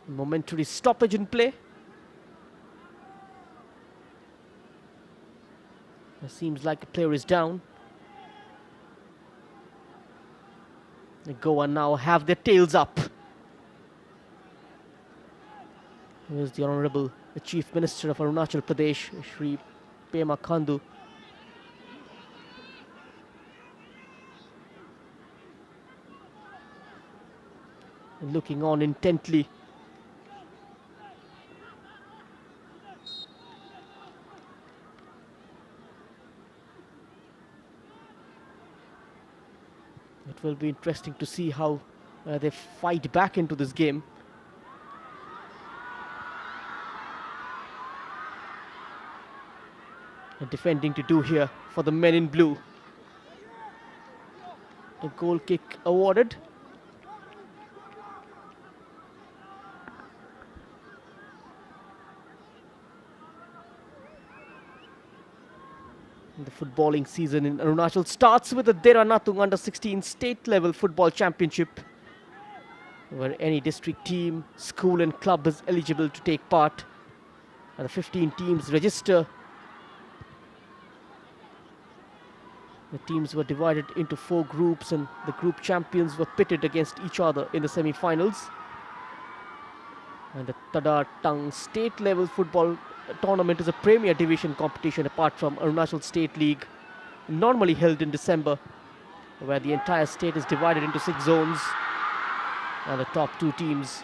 Momentary stoppage in play. It seems like a player is down. The Goa now have their tails up. Here's the Honorable Chief Minister of Arunachal Pradesh, Shri Pema Khandu. Looking on intently. It will be interesting to see how they fight back into this game. And defending to do here for the men in blue. A goal kick awarded. The footballing season in Arunachal starts with the Deranatung Under-16 state level football championship, where any district team, school and club is eligible to take part. And the 15 teams register. The teams were divided into 4 groups, and the group champions were pitted against each other in the semi-finals. And the Tadar Tung state level football tournament is a premier division competition apart from Arunachal State League, normally held in December, where the entire state is divided into 6 zones, and the top 2 teams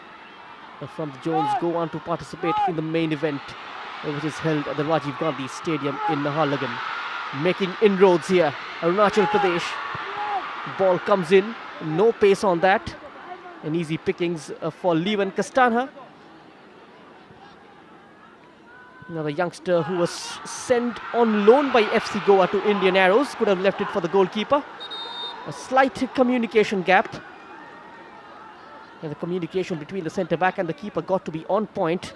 from the zones go on to participate in the main event, which is held at the Rajiv Gandhi Stadium in Naharlagun. Making inroads here, Arunachal Pradesh. Ball comes in, no pace on that, and easy pickings for Levan Kastanha. Another youngster who was sent on loan by FC Goa to Indian Arrows, could have left it for the goalkeeper. A slight communication gap. And the communication between the centre-back and the keeper got to be on point.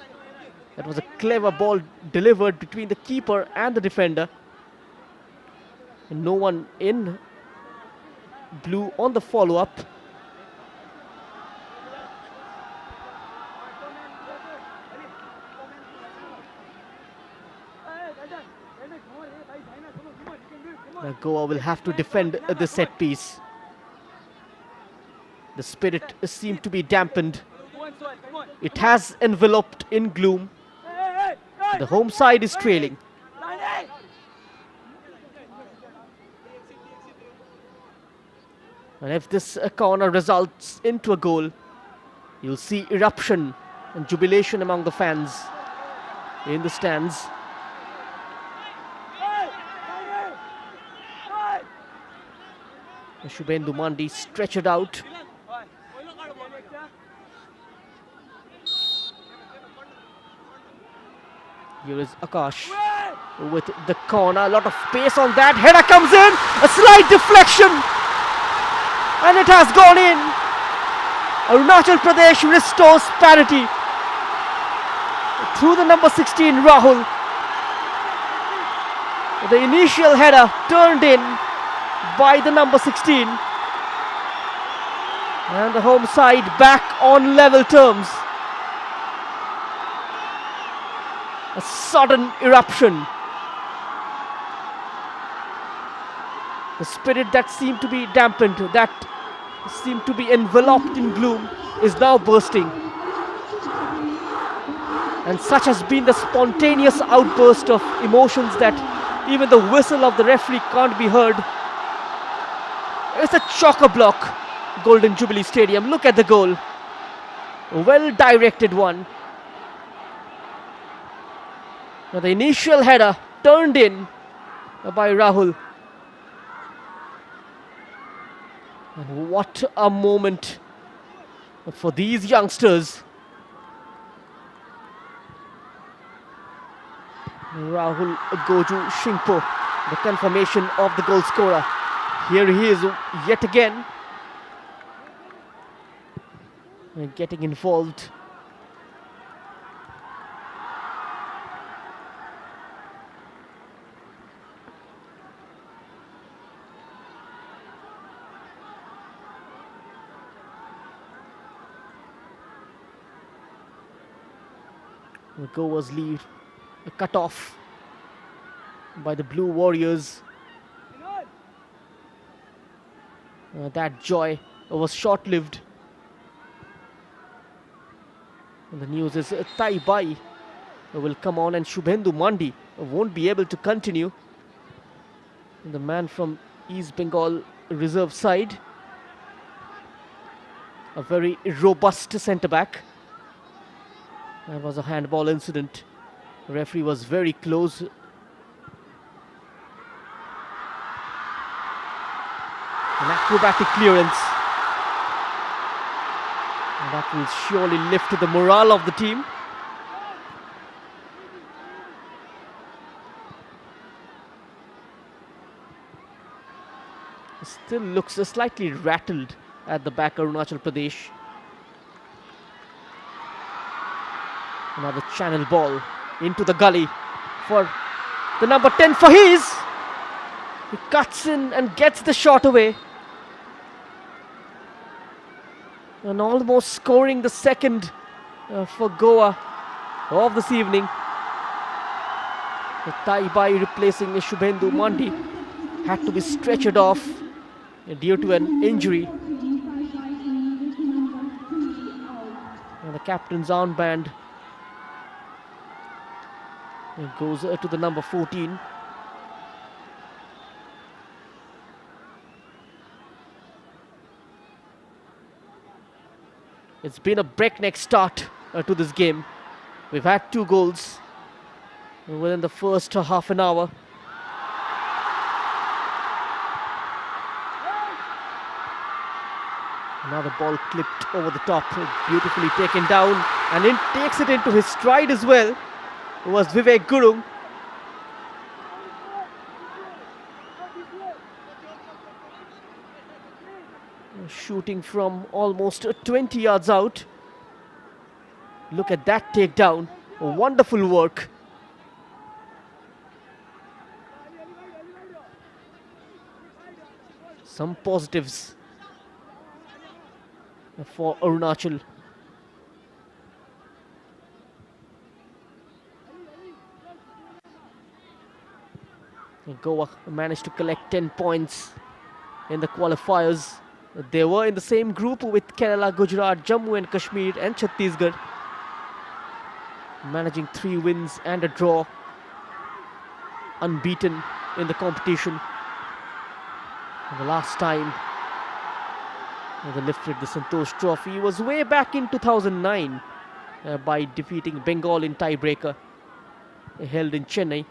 That was a clever ball delivered between the keeper and the defender. And no one in blue on the follow-up. Goa will have to defend the set piece. The spirit seemed to be dampened. It has enveloped in gloom. The home side is trailing. And if this corner results into a goal, you'll see eruption and jubilation among the fans in the stands. Shubhendu Mandi stretched out. Here is Akash with the corner. A lot of pace on that. Header comes in. A slight deflection. And it has gone in. Arunachal Pradesh restores parity through the number 16 Rahul. The initial header turned in by the number 16, and the home side back on level terms. A sudden eruption. The spirit that seemed to be dampened, that seemed to be enveloped in gloom, is now bursting. And such has been the spontaneous outburst of emotions that even the whistle of the referee can't be heard. It's a chock-a-block, Golden Jubilee Stadium. Look at the goal. A well-directed one. Now the initial header turned in by Rahul. And what a moment for these youngsters. Rahul Goju Shingpo, the confirmation of the goal scorer. Here he is yet again, getting involved. Goa's lead cut off by the Blue Warriors. That joy was short-lived. And the news is Tai Bai will come on and Shubhendu Mandi won't be able to continue. The man from East Bengal reserve side, a very robust centre-back. That was a handball incident. The referee was very close. An acrobatic clearance. And that will surely lift the morale of the team. Still looks slightly rattled at the back, Arunachal Pradesh. Another channel ball into the gully for the number 10 Fahiz. He cuts in and gets the shot away. And almost scoring the second for Goa of this evening. The Tai Bai replacing Shubhendu Mandi had to be stretchered off due to an injury. And the captain's armband goes to the number 14. It's been a breakneck start to this game. We've had 2 goals within the first half an hour. Another ball clipped over the top, beautifully taken down, and it takes it into his stride as well. It was Vivek Gurung. Shooting from almost 20 yards out. Look at that takedown. Wonderful work. Some positives for Arunachal. Goa managed to collect 10 points in the qualifiers. They were in the same group with Kerala, Gujarat, Jammu and Kashmir and Chhattisgarh, managing 3 wins and a draw, unbeaten in the competition. And the last time they lifted the Santosh Trophy was way back in 2009 by defeating Bengal in tiebreaker held in Chennai.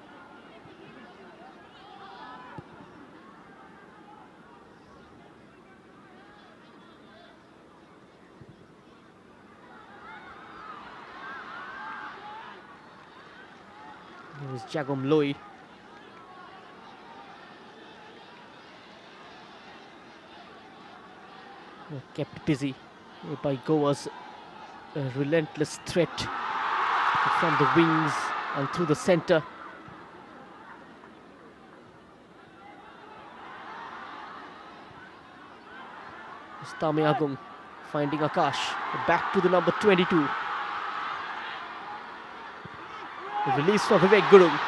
Here is Jagom Loi. Kept busy by Goa's relentless threat from the wings and through the centre. Tame Agung finding Akash. Back to the number 22. The release for Vivek Gurung.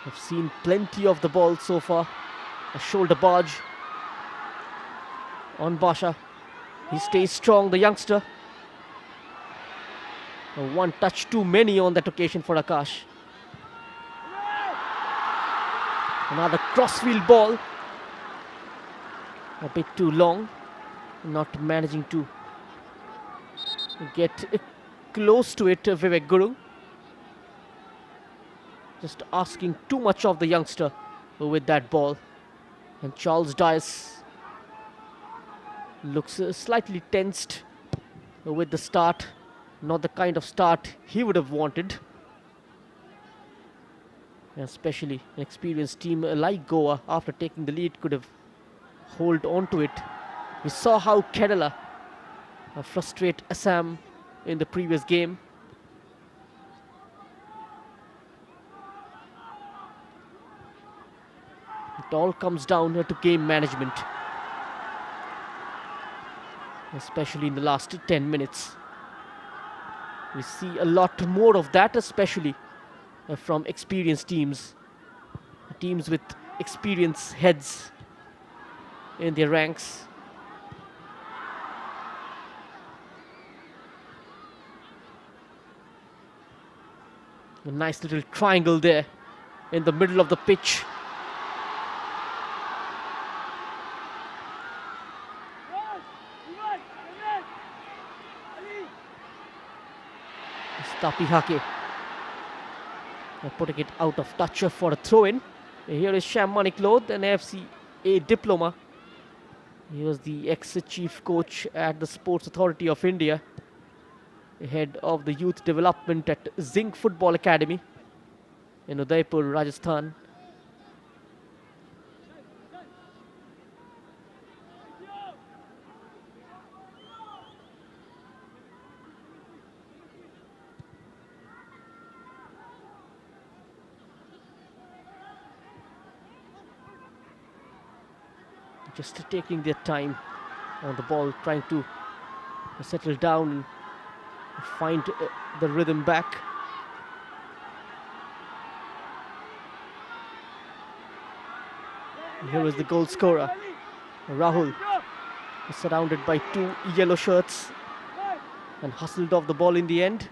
I've seen plenty of the ball so far. A shoulder barge on Basha. He stays strong, the youngster. One touch too many on that occasion for Akash. Another crossfield ball. A bit too long. Not managing to get close to it, Vivek Guru. Just asking too much of the youngster with that ball. And Charles Dias looks slightly tensed with the start. Not the kind of start he would have wanted. Especially an experienced team like Goa, after taking the lead, could have hold on to it. We saw how Kerala frustrate Assam in the previous game. It all comes down to game management, especially in the last 10 minutes. We see a lot more of that, especially from experienced teams. Teams with experienced heads in their ranks. A nice little triangle there in the middle of the pitch. Tapihake putting it out of touch for a throw-in. Here is Sham Manik Lodh, an AFCA diploma. He was the ex-chief coach at the Sports Authority of India, head of the youth development at Zinc Football Academy in Udaipur, Rajasthan. Just taking their time on the ball, trying to settle down, find the rhythm back. Here is the goal scorer, Rahul, surrounded by two yellow shirts and hustled off the ball in the end.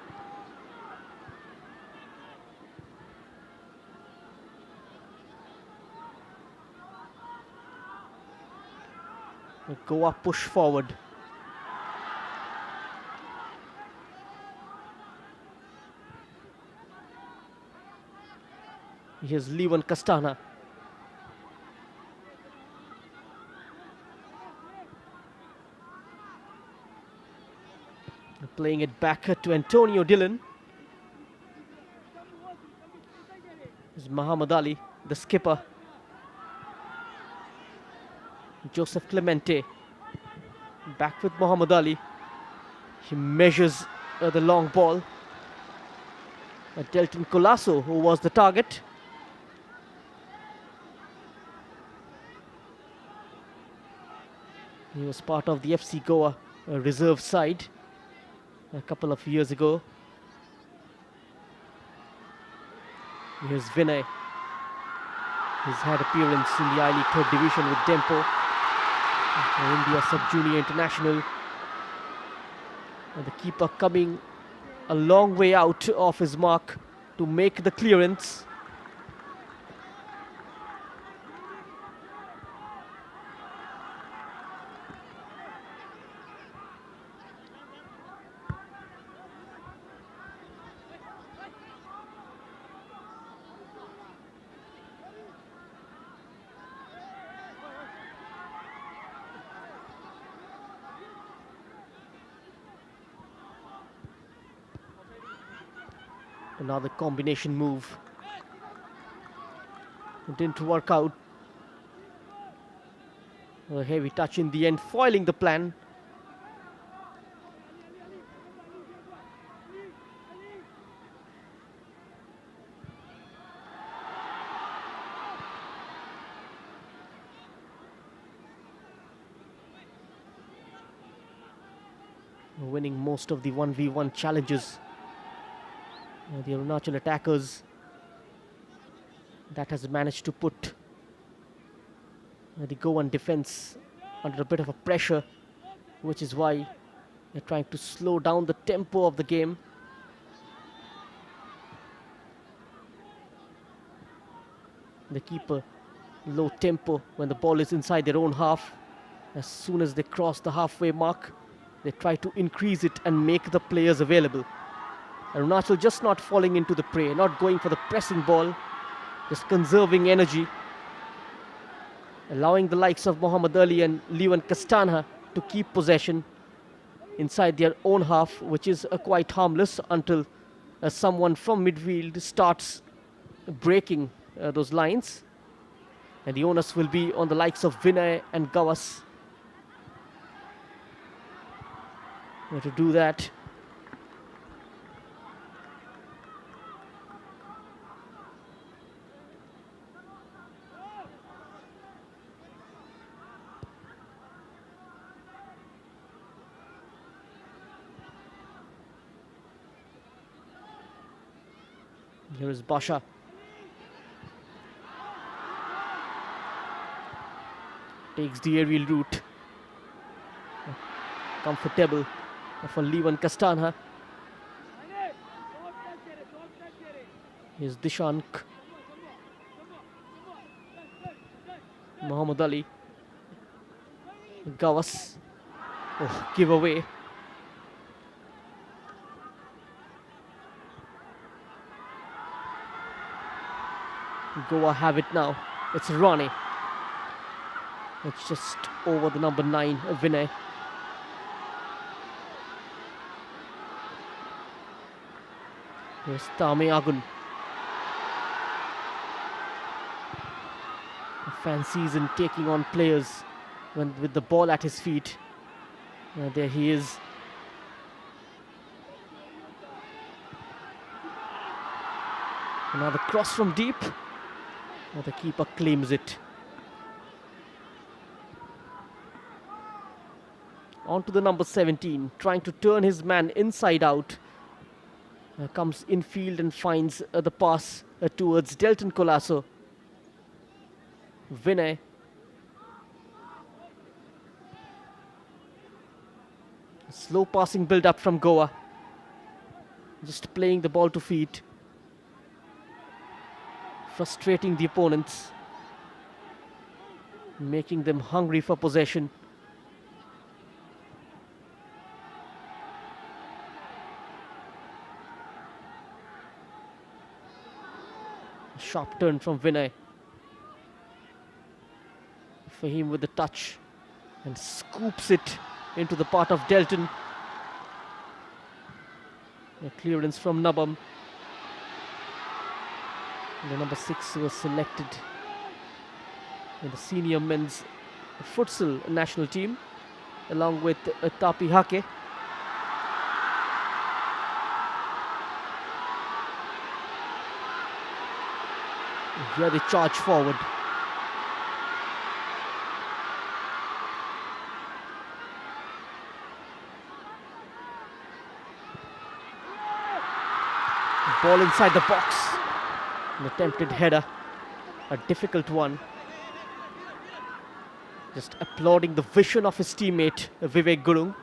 Goa push forward. Here's Levan Castana. Playing it back to Antonio Dillon. Here's Muhammad Ali, the skipper. Joseph Clemente back with Muhammad Ali. He measures the long ball. Delton Colasso, who was the target. He was part of the FC Goa reserve side a couple of years ago. Here's Vinay. He's had appearance in the I-League 3rd division with Dempo. India Sub-Junior International. And the keeper coming a long way out of his mark to make the clearance. Another combination move. It didn't work out. A heavy touch in the end, foiling the plan. Winning most of the 1v1 challenges. The Arunachal attackers, that has managed to put the Goan defense under a bit of a pressure, which is why they're trying to slow down the tempo of the game. They keep a low tempo when the ball is inside their own half. As soon as they cross the halfway mark, they try to increase it and make the players available. Arunachal just not falling into the prey, not going for the pressing ball, just conserving energy, allowing the likes of Muhammad Ali and Levan Castanha to keep possession inside their own half, which is quite harmless until someone from midfield starts breaking those lines. And the onus will be on the likes of Vinay and Gawas to do that. Here is Basha. Takes the aerial route. Comfortable for Levan Castanha. Here's Dishank. Muhammad Ali. Gawas. Oh, give away. Goa have it now. It's Rani. It's just over the number 9, Vinay. Here's Tame Agun. A fan season taking on players with the ball at his feet. There he is. Another cross from deep. The keeper claims it. On to the number 17, trying to turn his man inside out. Comes infield and finds the pass towards Delton Colasso. Vinay. Slow passing build up from Goa. Just playing the ball to feet. Frustrating the opponents. Making them hungry for possession. A sharp turn from Vinay. Fahim with the touch and scoops it into the part of Delton. A clearance from Nabam. The number 6 was selected in the senior men's futsal national team along with Tapi Hake. Here they charge forward. Ball inside the box. An attempted header, a difficult one. Just applauding the vision of his teammate, Vivek Gurung.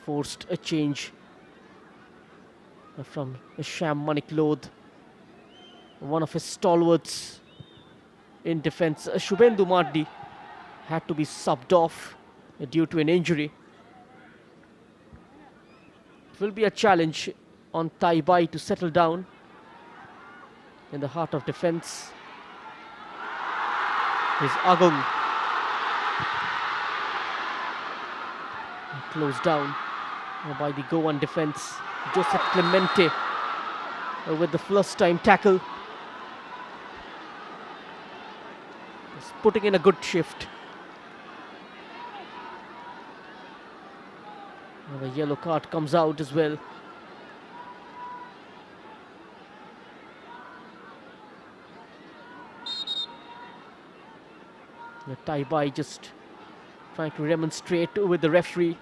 Forced a change from Sham Manik Lodh, one of his stalwarts in defense. Shubhendu Mardi had to be subbed off due to an injury. It will be a challenge on Taibai to settle down in the heart of defense. Is Agung. Closed down by the Goan defense. Joseph Clemente with the first time tackle. He's putting in a good shift. The yellow card comes out as well. The Taibai just trying to remonstrate with the referee.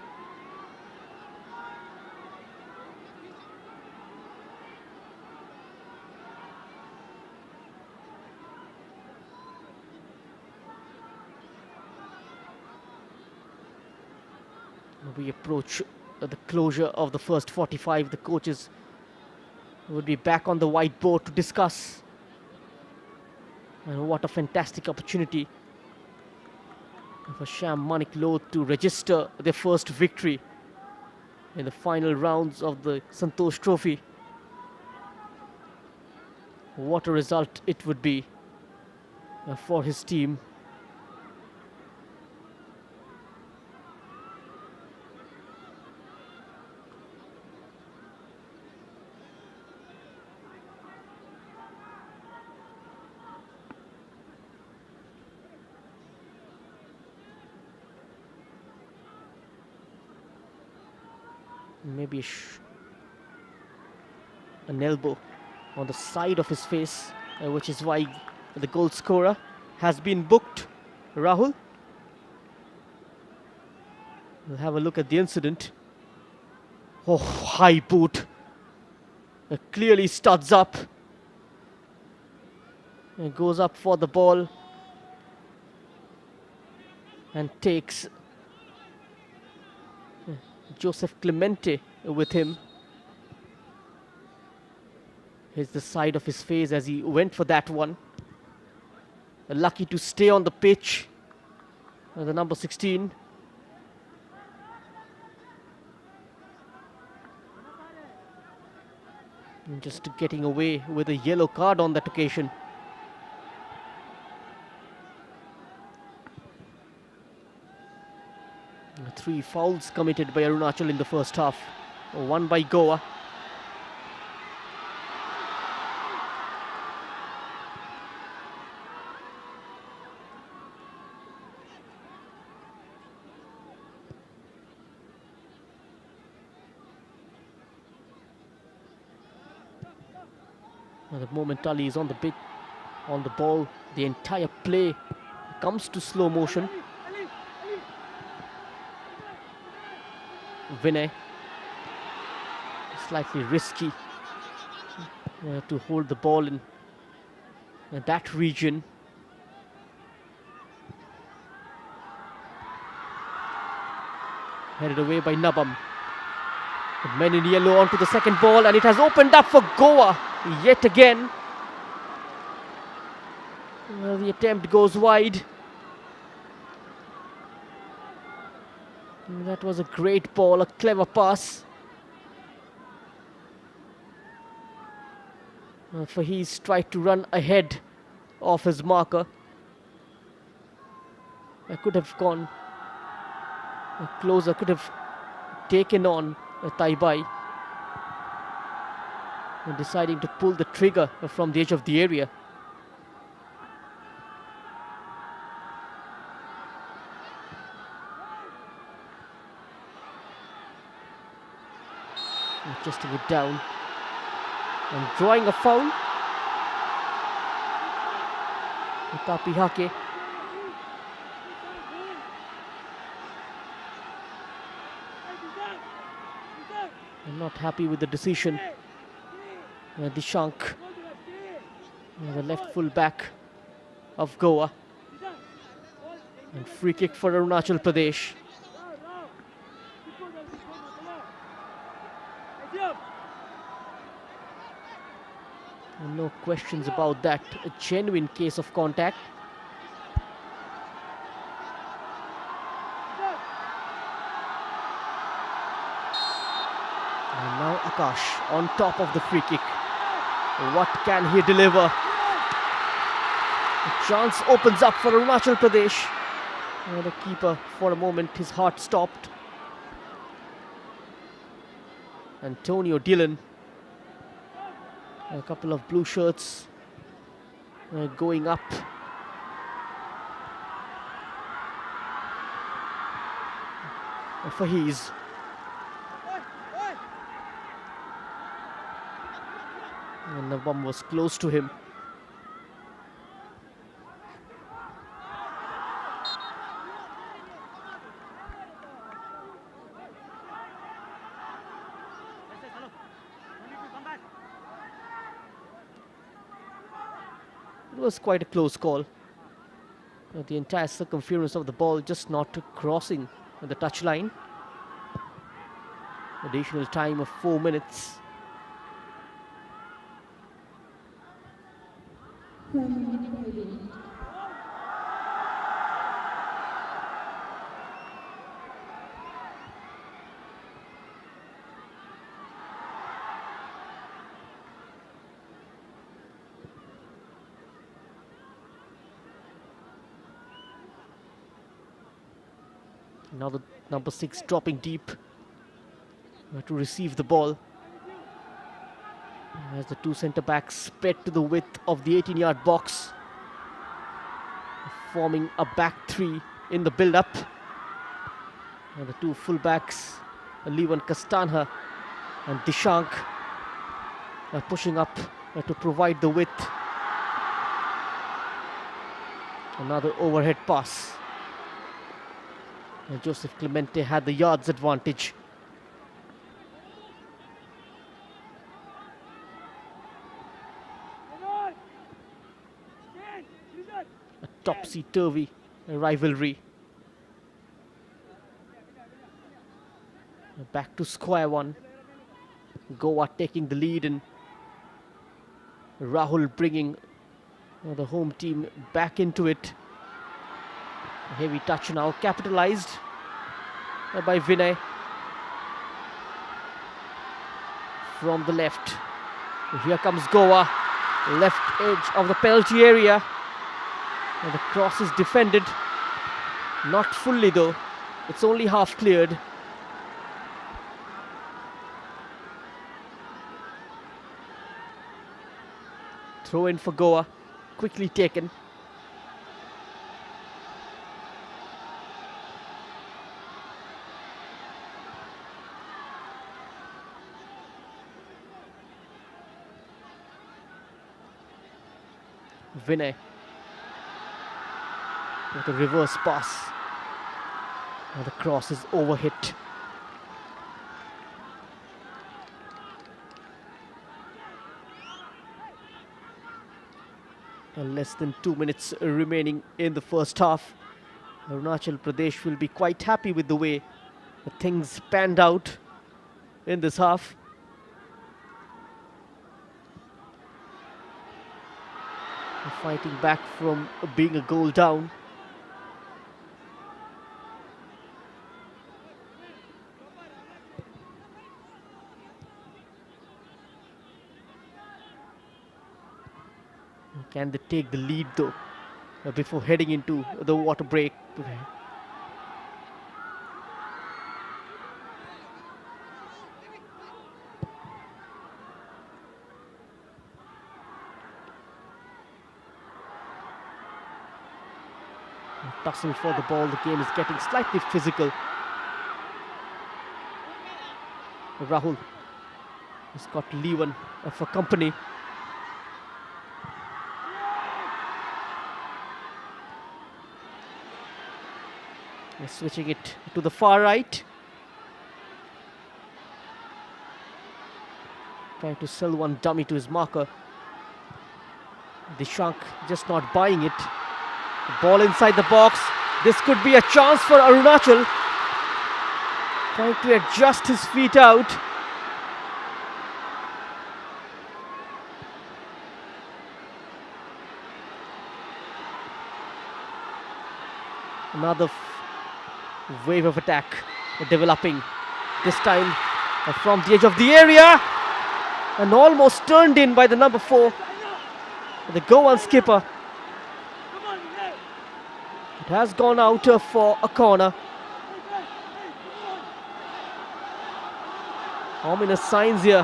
We approach the closure of the first 45. The coaches would be back on the whiteboard to discuss. And what a fantastic opportunity for Sham Manik Lodh to register their first victory in the final rounds of the Santosh Trophy. What a result it would be for his team. Maybe an elbow on the side of his face, which is why the goal scorer has been booked. Rahul, we'll have a look at the incident. Oh, high boot. Clearly studs up. And goes up for the ball and takes Joseph Clemente with him. Here's the side of his face as he went for that one. Lucky to stay on the pitch. The number 16. And just getting away with a yellow card on that occasion. Three fouls committed by Arunachal in the first half. One by Goa. The moment Ali is on the bit, on the ball, the entire play comes to slow motion. Vinay, slightly risky to hold the ball in that region. Headed away by Nabam. The men in yellow onto the second ball, and it has opened up for Goa yet again. The attempt goes wide. That was a great ball, a clever pass. Faheez tried to run ahead of his marker. I could have gone closer, could have taken on Taibai. Deciding to pull the trigger from the edge of the area. Adjusting it down and drawing a foul. Tapi Hake. I'm not happy with the decision. Dishank, the left full back of Goa. And free kick for Arunachal Pradesh. No questions about that. A genuine case of contact. And now Akash on top of the free kick. What can he deliver? A chance opens up for Arunachal Pradesh. The keeper, for a moment, his heart stopped. Antonio Dillon. A couple of blue shirts going up. Faheez. And the bomb was close to him. It was quite a close call. The entire circumference of the ball just not crossing the touchline. Additional time of 4 minutes. Now the number 6 dropping deep to receive the ball. As the two centre backs spread to the width of the 18-yard box, forming a back three in the build-up. And the two full-backs, Levan Kastanha and Dishank, are pushing up to provide the width. Another overhead pass. And Joseph Clemente had the yards advantage. A topsy-turvy rivalry. Back to square one. Goa taking the lead, and Rahul bringing the home team back into it. A heavy touch now, capitalized by Vinay from the left. Here comes Goa, left edge of the penalty area. And the cross is defended, not fully though, it's only half cleared. Throw in for Goa, quickly taken. Vinay with a reverse pass. And the cross is overhit. And less than 2 minutes remaining in the first half. Arunachal Pradesh will be quite happy with the way things panned out in this half. Fighting back from being a goal down. Can they take the lead though before heading into the water break? Tussle for the ball, the game is getting slightly physical. Rahul has got Levan for company. Switching it to the far right. Trying to sell one dummy to his marker. Dishank just not buying it. The ball inside the box. This could be a chance for Arunachal. Trying to adjust his feet out. Another wave of attack developing, this time from the edge of the area, and almost turned in by the number 4, the Goan skipper. It has gone out for a corner. Ominous signs here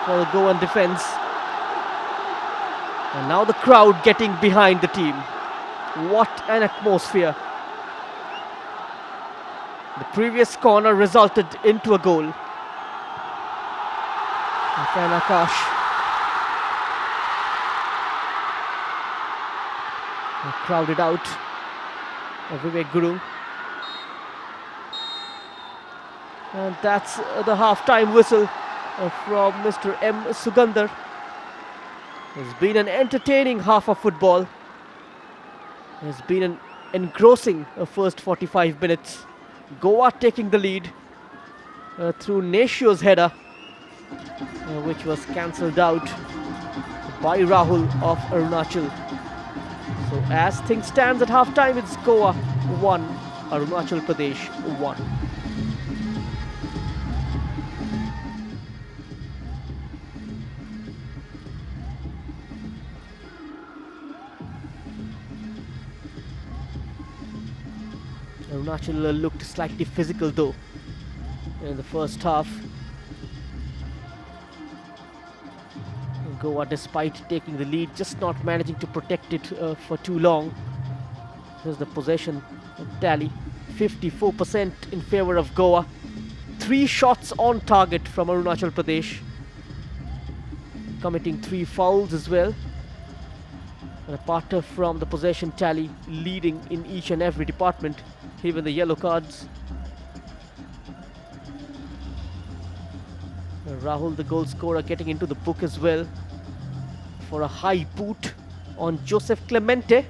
for the Goan defense. And now the crowd getting behind the team. What an atmosphere. The previous corner resulted into a goal. Akash. Crowded out. Vivek Guru. And that's the half-time whistle from Mr. M. Sugandhar. It's been an entertaining half of football. It's been an engrossing first 45 minutes. Goa taking the lead. through Nashio's header, which was cancelled out by Rahul of Arunachal. So as things stand at half-time, it's Goa 1, Arunachal Pradesh 1. Arunachal looked slightly physical though in the first half. Goa, despite taking the lead, just not managing to protect it for too long. Here's the possession tally, 54% in favour of Goa. 3 shots on target from Arunachal Pradesh, committing 3 fouls as well. And apart from the possession tally, leading in each and every department, even the yellow cards. Rahul, the goal scorer, getting into the book as well for a high boot on Joseph Clemente.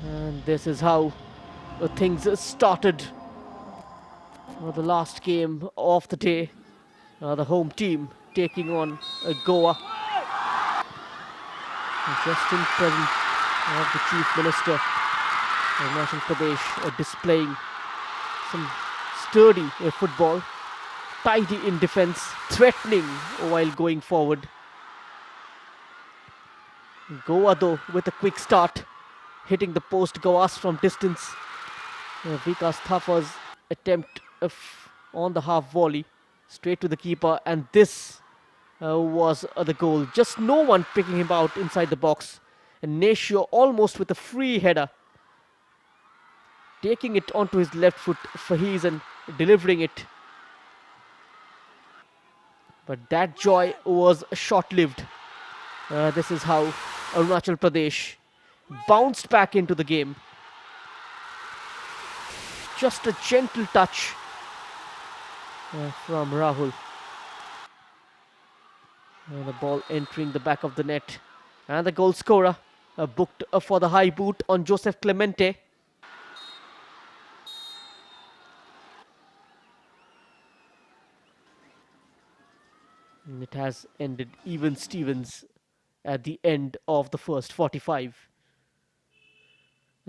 And this is how things started. The last game of the day, the home team taking on Goa. Just in presence of the Chief Minister of Arunachal Pradesh, displaying some sturdy football, tidy in defence, threatening while going forward. Goa though with a quick start, hitting the post Gawas from distance. Vikas Thapa's attempt on the half volley, straight to the keeper, and this was the goal. Just no one picking him out inside the box. And Nashio almost with a free header, taking it onto his left foot, Faheez, and delivering it. But that joy was short-lived. This is how Arunachal Pradesh bounced back into the game. Just a gentle touch from Rahul. And the ball entering the back of the net. And the goal scorer booked for the high boot on Joseph Clemente. And it has ended even Stevens at the end of the first 45.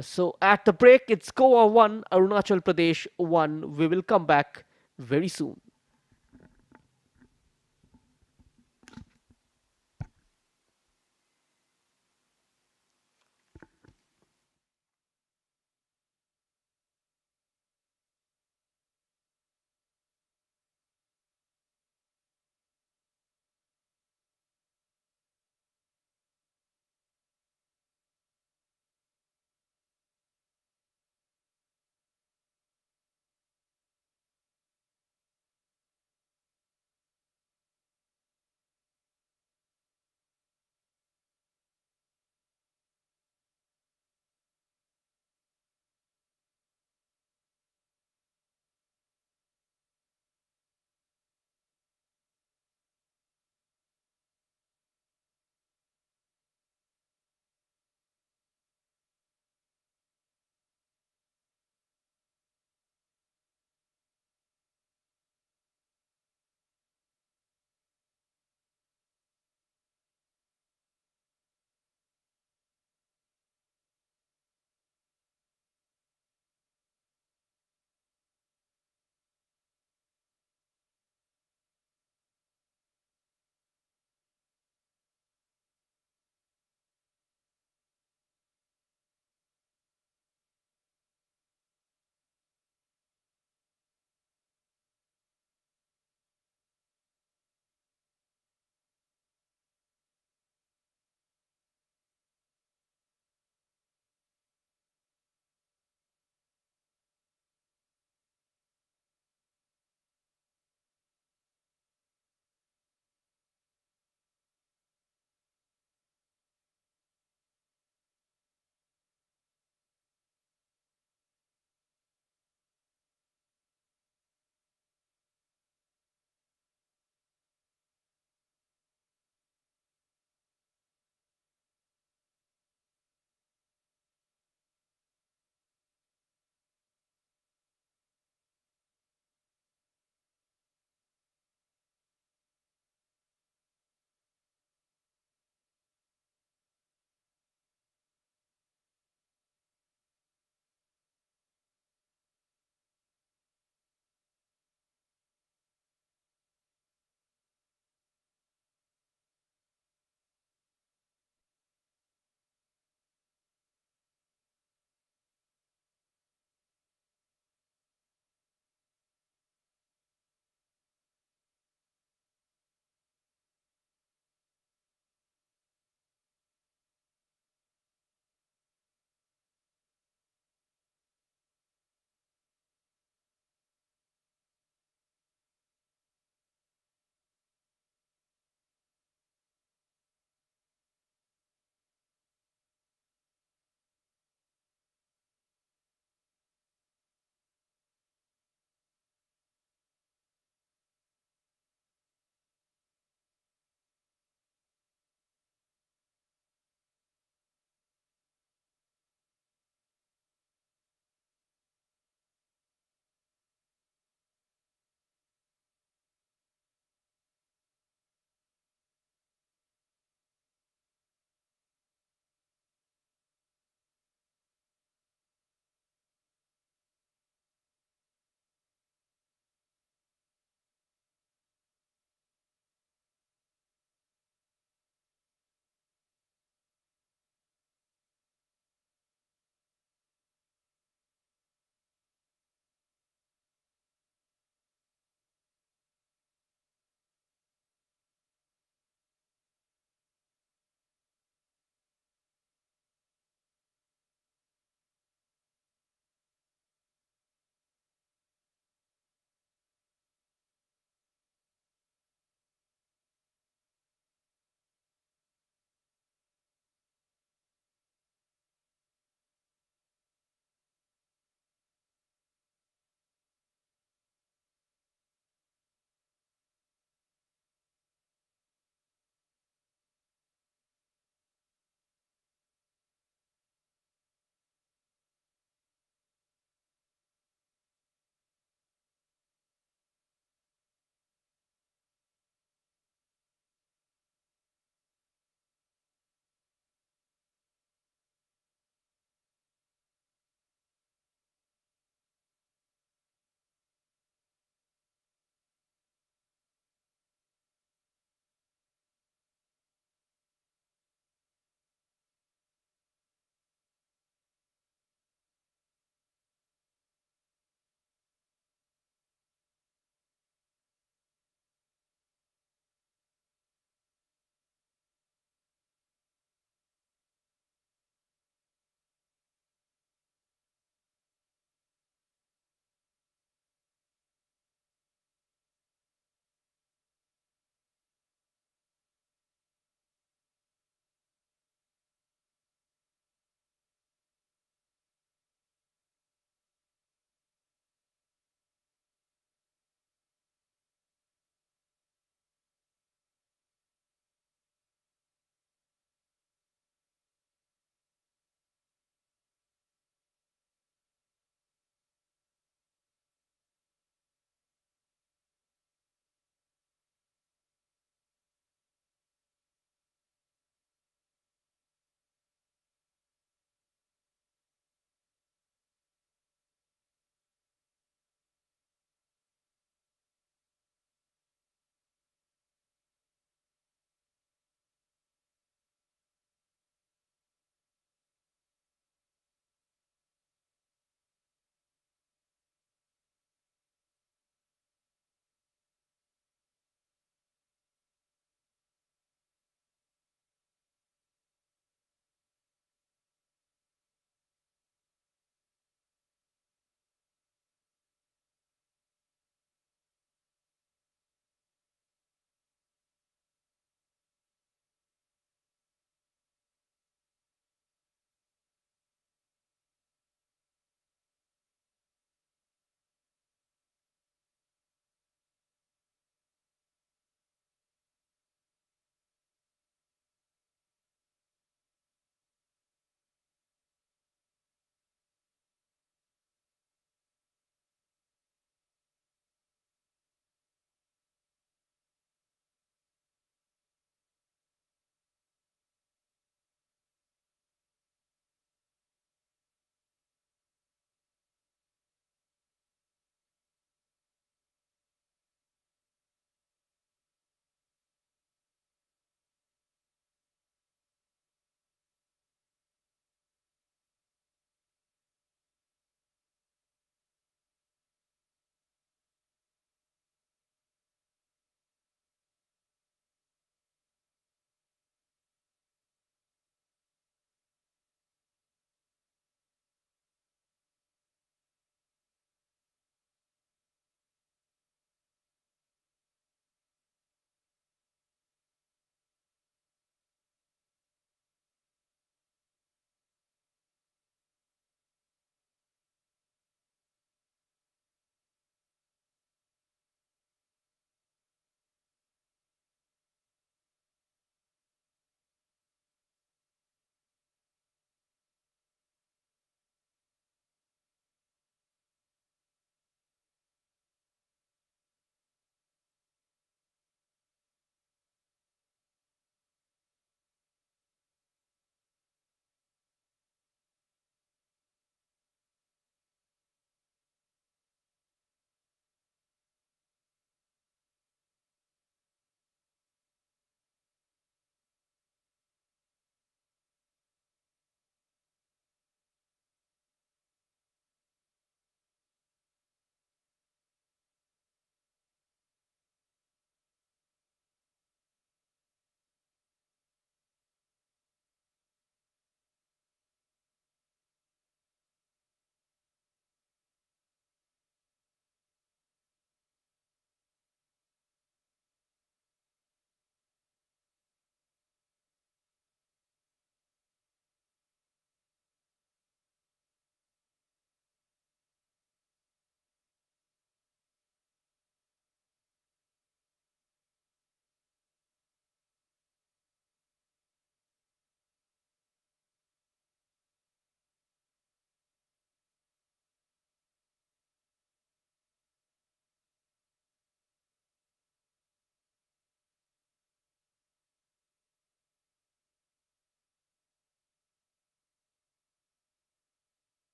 So at the break, it's Goa 1, Arunachal Pradesh 1. We will come back very soon.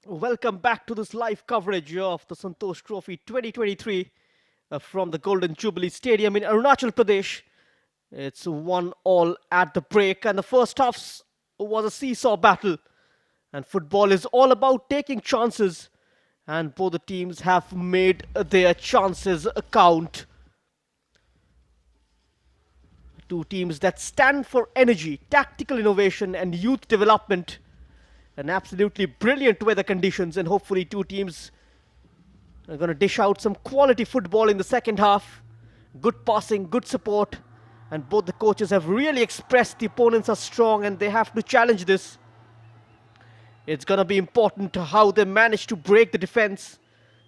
Welcome back to this live coverage of the Santosh Trophy 2023 from the Golden Jubilee Stadium in Arunachal Pradesh. It's 1-1 at the break, and the first half was a seesaw battle. And football is all about taking chances, and both the teams have made their chances count. Two teams that stand for energy, tactical innovation, and youth development. And absolutely brilliant weather conditions, and hopefully two teams are going to dish out some quality football in the second half. Good passing, good support, and both the coaches have really expressed the opponents are strong and they have to challenge this. It's going to be important how they manage to break the defense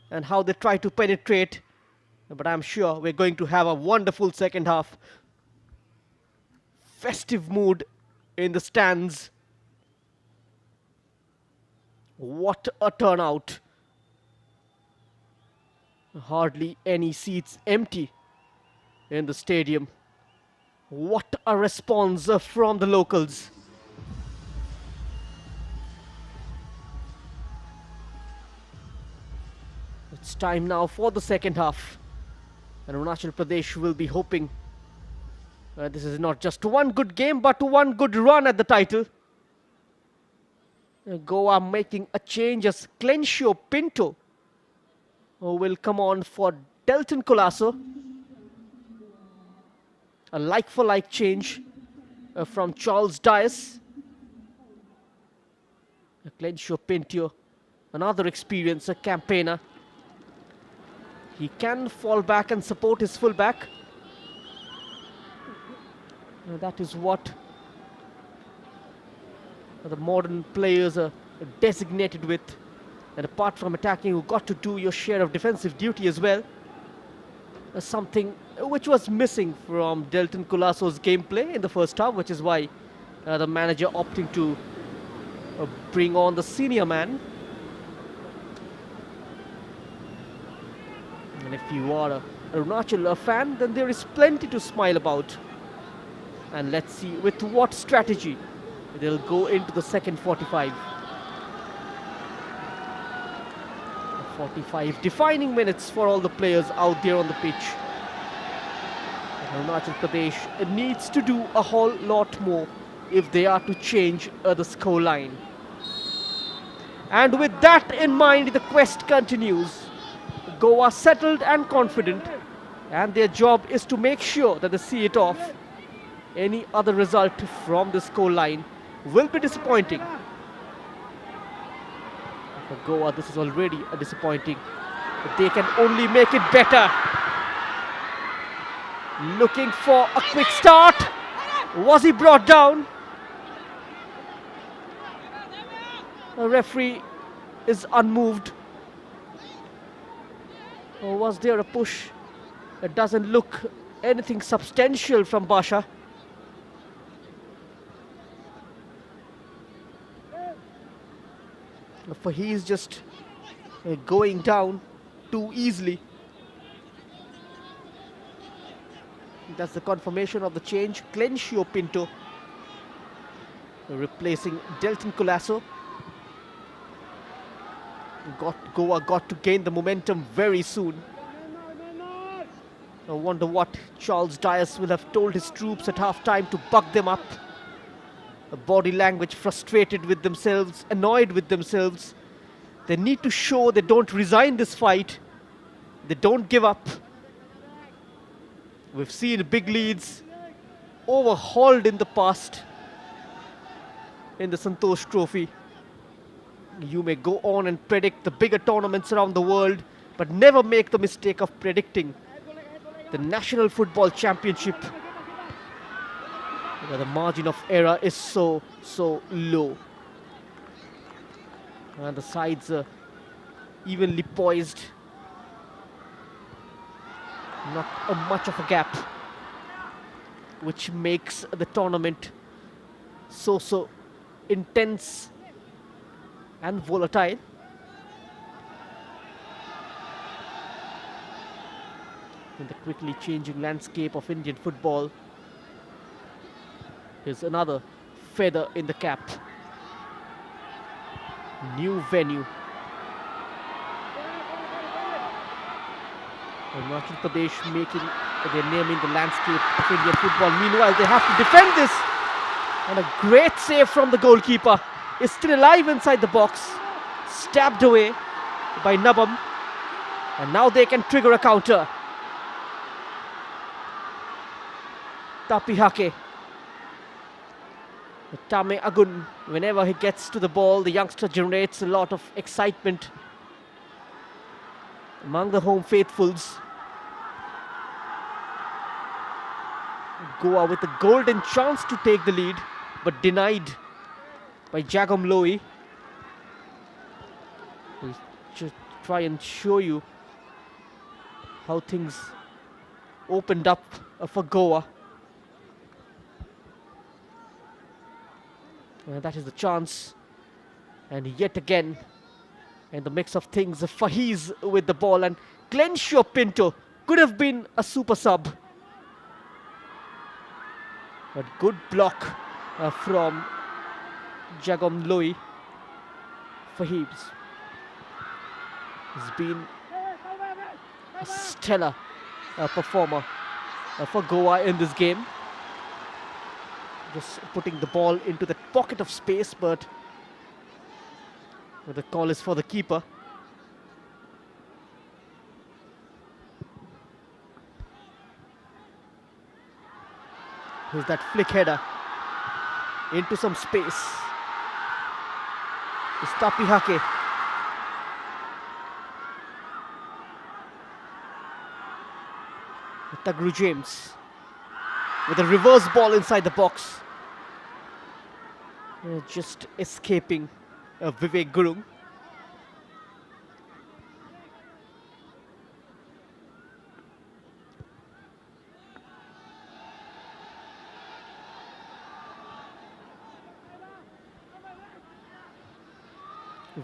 and how they try to penetrate, but I'm sure we're going to have a wonderful second half. Festive mood in the stands. What a turnout. Hardly any seats empty in the stadium. What a response from the locals. It's time now for the second half. And Arunachal Pradesh will be hoping this is not just one good game, but one good run at the title. Goa making a change as Clencio Pinto will come on for Delton Colasso. A like-for-like change from Charles Dias. Clencio Pinto, another experienced campaigner. He can fall back and support his fullback. That is what the modern players are designated with. And apart from attacking, you got to do your share of defensive duty as well. Something which was missing from Delton Colasso's gameplay in the first half, which is why the manager opting to bring on the senior man. And if you are a Arunachal fan, then there is plenty to smile about. And let's see with what strategy they'll go into the second 45. 45 defining minutes for all the players out there on the pitch. Arunachal Pradesh needs to do a whole lot more if they are to change the score line. And with that in mind, the quest continues. Goa settled and confident, and their job is to make sure that they see it off. Any other result from the score line will be disappointing. For Goa, this is already a disappointing, but they can only make it better. Looking for a quick start. Was he brought down? The referee is unmoved. Or was there a push? It doesn't look anything substantial from Basha. For he is just going down too easily. That's the confirmation of the change. Clencio Pinto replacing Delton Colasso. Goa got to gain the momentum very soon. I wonder what Charles Dias will have told his troops at half-time to buck them up. A body language frustrated with themselves, annoyed with themselves. They need to show they don't resign this fight. They don't give up. We've seen big leads overhauled in the past in the Santosh Trophy. You may go on and predict the bigger tournaments around the world, but never make the mistake of predicting the National Football Championship, where the margin of error is so low. And the sides are evenly poised. Not much of a gap, which makes the tournament so intense and volatile. In the quickly changing landscape of Indian football, here's another feather in the cap. New venue, Arunachal Pradesh making their name in the landscape of Indian football. Meanwhile, they have to defend this. And a great save from the goalkeeper. Is still alive inside the box. Stabbed away by Nabam. And now they can trigger a counter. Tapihake. Tame Agun, whenever he gets to the ball, the youngster generates a lot of excitement among the home faithfuls. Goa with a golden chance to take the lead, but denied by Jagom Loi. We'll just try and show you how things opened up for Goa. That is the chance. And yet again, in the mix of things, Fahiz with the ball, and Clencio Pinto could have been a super sub. But good block from Jagom Loi. Fahiz has been a stellar performer for Goa in this game. Just putting the ball into the pocket of space, but the call is for the keeper. Here's that flick header into some space. It's Tapihake. Tagru James with a reverse ball inside the box. Just escaping Vivek Gurung.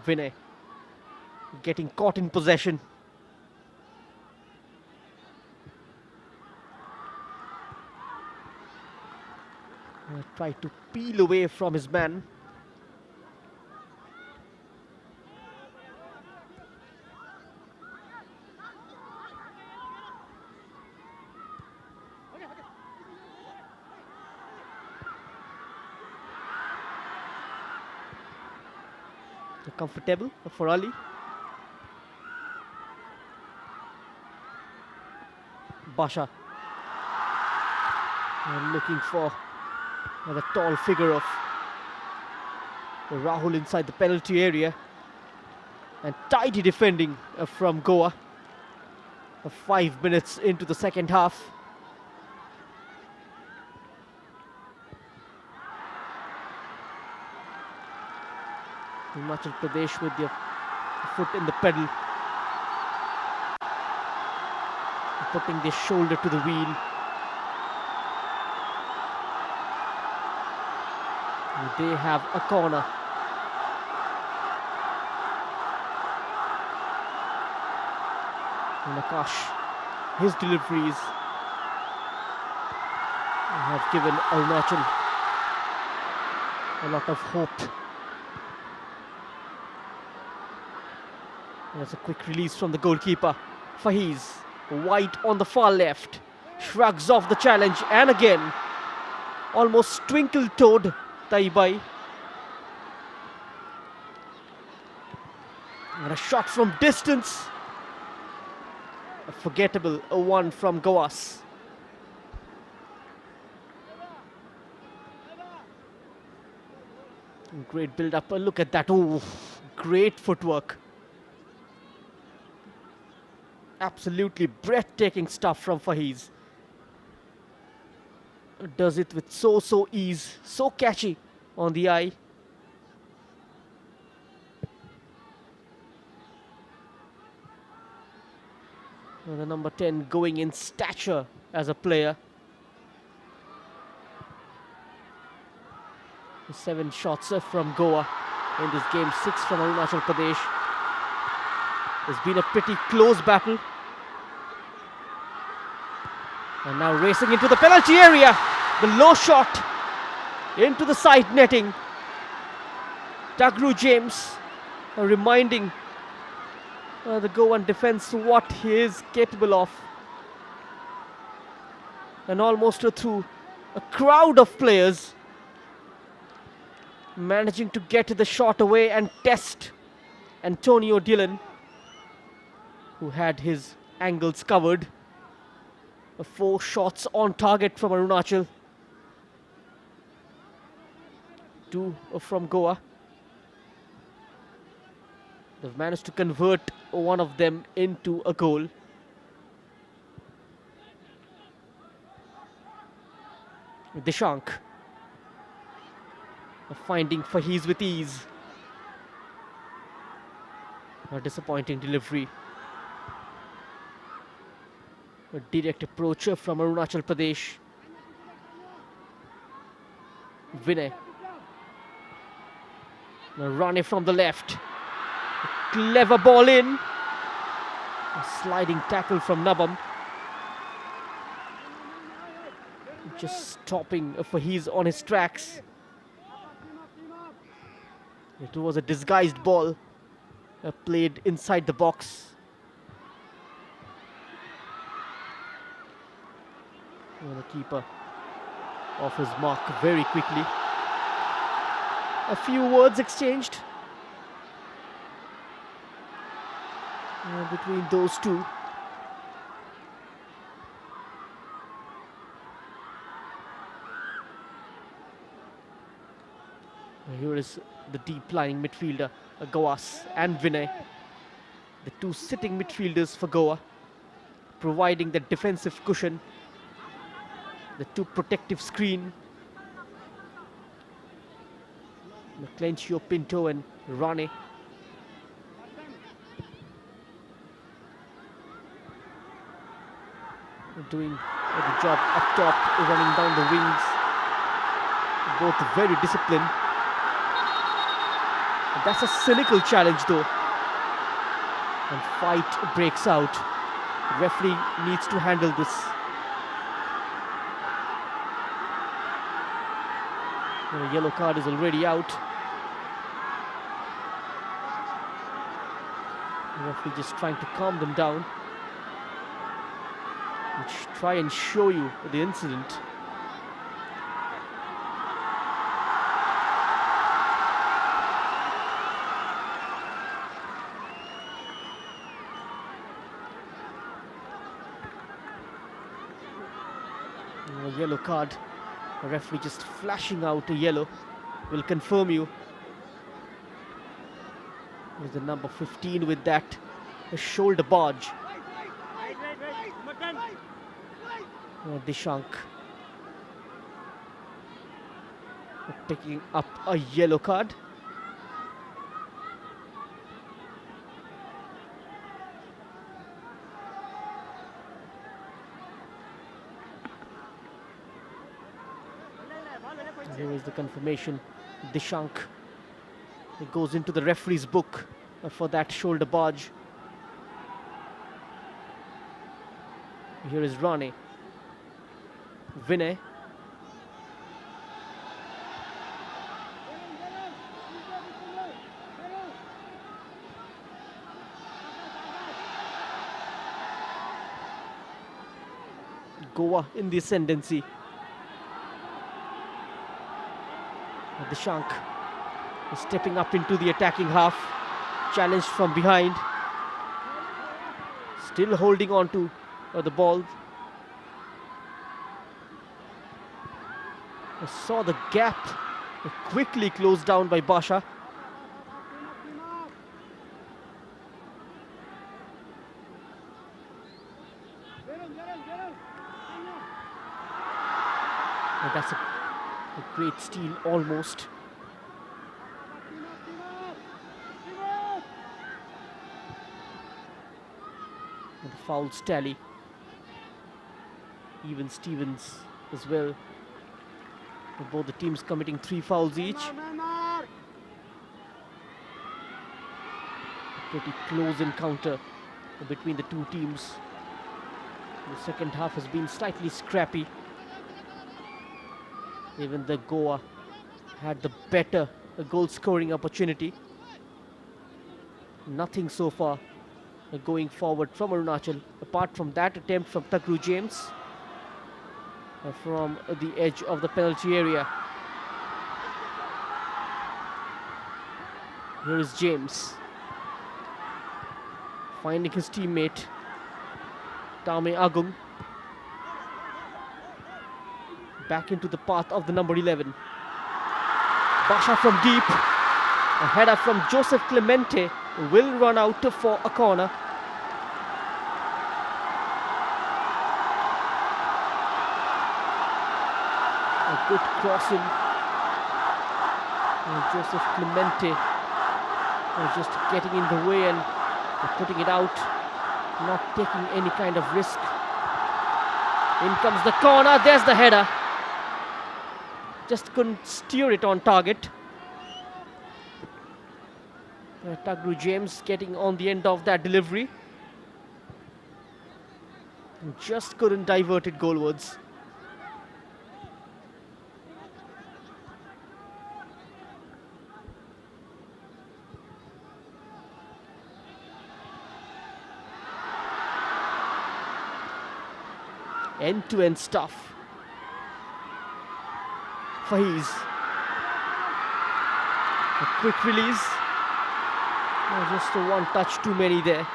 Vinay getting caught in possession. Tried to peel away from his man. Comfortable for Ali. Basha looking for the tall figure of Rahul inside the penalty area, and tidy defending from Goa. 5 minutes into the second half. Arunachal Pradesh with their foot in the pedal, putting their shoulder to the wheel. They have a corner. And Akash, his deliveries have given Arunachal a lot of hope. There's a quick release from the goalkeeper. Fahiz, White on the far left, shrugs off the challenge, and again, almost twinkle-toed Taibai. And a shot from distance. A forgettable one from Goas. Great build-up. Look at that. Oh, great footwork. Absolutely breathtaking stuff from Fahiz. Does it with so ease, so catchy on the eye. And the number 10 going in stature as a player. 7 shots from Goa in this game, 6 from Arunachal Pradesh. It's been a pretty close battle. And now racing into the penalty area. The low shot into the side netting. Tagru James reminding the Goan defense what he is capable of. And almost through a crowd of players managing to get the shot away and test Antonio Dillon, who had his angles covered. 4 shots on target from Arunachal. 2 from Goa. They've managed to convert one of them into a goal. Dishank finding Fahiz with ease. A disappointing delivery. A direct approach from Arunachal Pradesh. Vinay. Rane from the left. A clever ball in. A sliding tackle from Nabam. Just stopping Fahiz on his tracks. It was a disguised ball played inside the box. And the keeper off his mark very quickly. A few words exchanged between those two. Here is the deep lying midfielder, Gawas and Vinay, the 2 sitting midfielders for Goa, providing the defensive cushion, the 2 protective screen. Clencio, Pinto and Rane. Doing the job up top, running down the wings. Both very disciplined. That's a cynical challenge though. And fight breaks out. The referee needs to handle this. The yellow card is already out. The referee just trying to calm them down. And try and show you the incident. A yellow card. The referee just flashing out a yellow will confirm you. There's the number 15 with that a shoulder barge. Dishank picking up a yellow card. Here is the confirmation. Dishank. It goes into the referee's book for that shoulder barge. Here is Rane. Vinay. Goa in the ascendancy. Dishank is stepping up into the attacking half. Challenged from behind. Still holding on to the ball. I saw the gap quickly closed down by Basha. And that's a great steal almost. And the fouls tally. Even Stevens as well. Both the teams committing 3 fouls each. Pretty close encounter between the 2 teams. The second half has been slightly scrappy. Even the Goa had the better goal scoring opportunity. Nothing so far going forward from Arunachal. Apart from that attempt from Tagru James from the edge of the penalty area. Here is James finding his teammate Tame Agung. Back into the path of the number 11. Basha from deep. A header from Joseph Clemente will run out for a corner. A good crossing. And Joseph Clemente just getting in the way and putting it out, not taking any kind of risk. In comes the corner, there's the header. Just couldn't steer it on target. Tagru James getting on the end of that delivery. Just couldn't divert it goalwards. End-to-end stuff. Faiz. A quick release. Just a one touch too many there.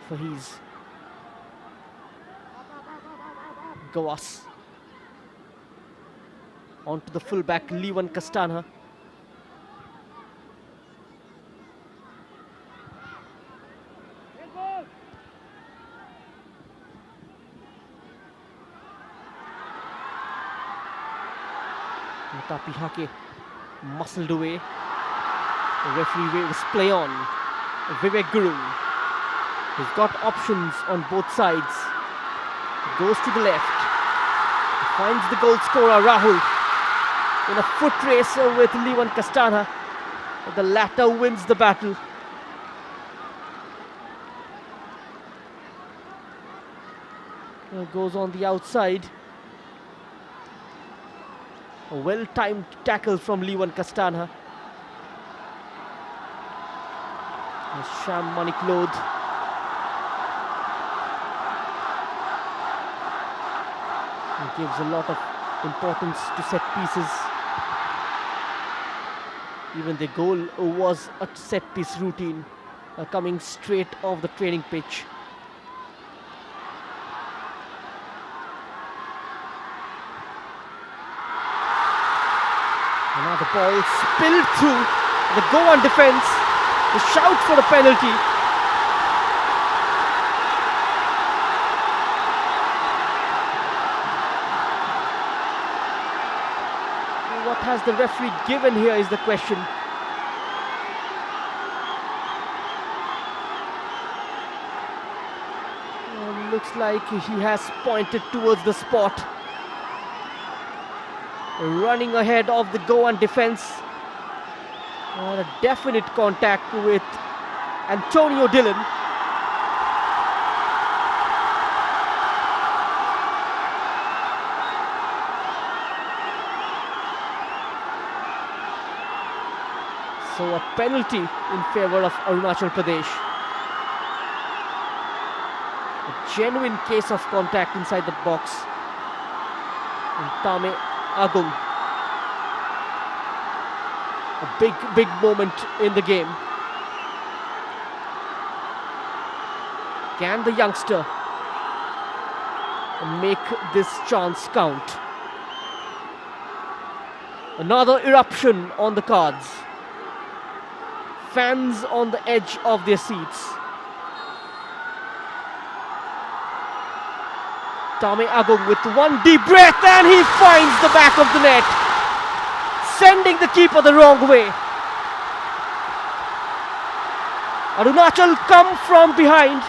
Faiz. Gawas. Onto the fullback, Levan Castana. Tapi Hake muscled away. The referee was play on. Vivek Guru. He's got options on both sides. Goes to the left. Finds the goal scorer Rahul in a foot race with Levan Castana. The latter wins the battle. Goes on the outside. A well-timed tackle from Levan Castana. Sham Manik Lodh. He gives a lot of importance to set pieces. Even the goal was a set piece routine coming straight off the training pitch. Now the ball spilled through the Goan defence. The shout for the penalty. What has the referee given here is the question. Looks like he has pointed towards the spot. Running ahead of the Goan defence. A definite contact with Antonio Dillon. So a penalty in favour of Arunachal Pradesh. A genuine case of contact inside the box. And Tame Agung. A big moment in the game. Can the youngster make this chance count? Another eruption on the cards. Fans on the edge of their seats. Tame Agung with one deep breath and he finds the back of the net, sending the keeper the wrong way. Arunachal come from behind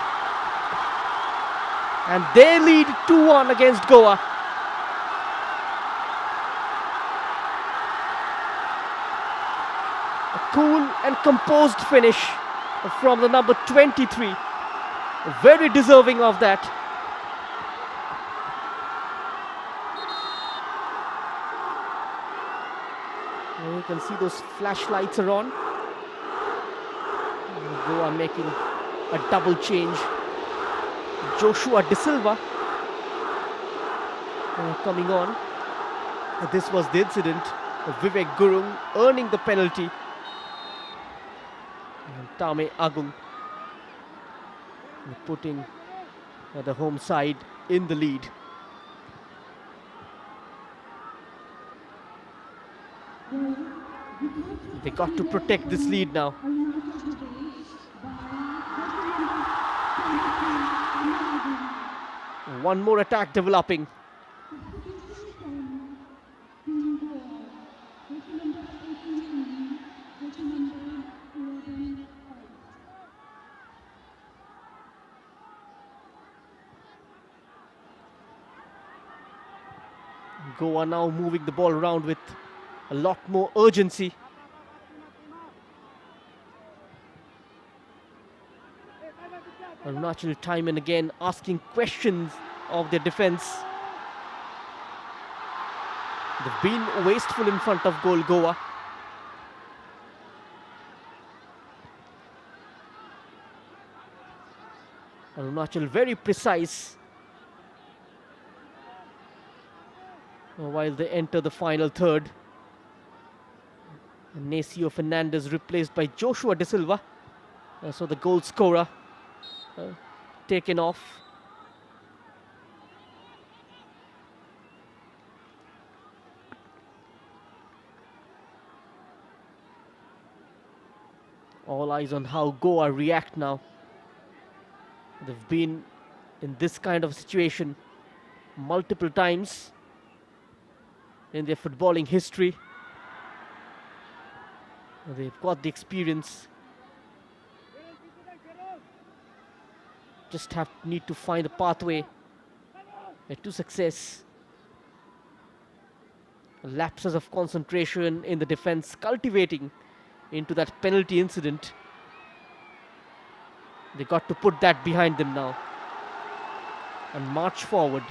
and they lead 2-1 against Goa. A cool and composed finish from the number 23. Very deserving of that. And you can see those flashlights are on. And Goa making a double change. Joshua De Silva coming on. This was the incident. Vivek Gurung earning the penalty. And Tame Agung putting the home side in the lead. They got to protect this lead now. One more attack developing. Goa now moving the ball around with a lot more urgency. Arunachal time and again asking questions of their defense. They've been wasteful in front of goal, Goa. Arunachal very precise while they enter the final third. Nacio Fernandez replaced by Joshua De Silva. So the goal scorer taken off. All eyes on how Goa react now. They've been in this kind of situation multiple times in their footballing history. They've got the experience. Just need to find a pathway to success. Lapses of concentration in the defense cultivating into that penalty incident. They got to put that behind them now and march forward.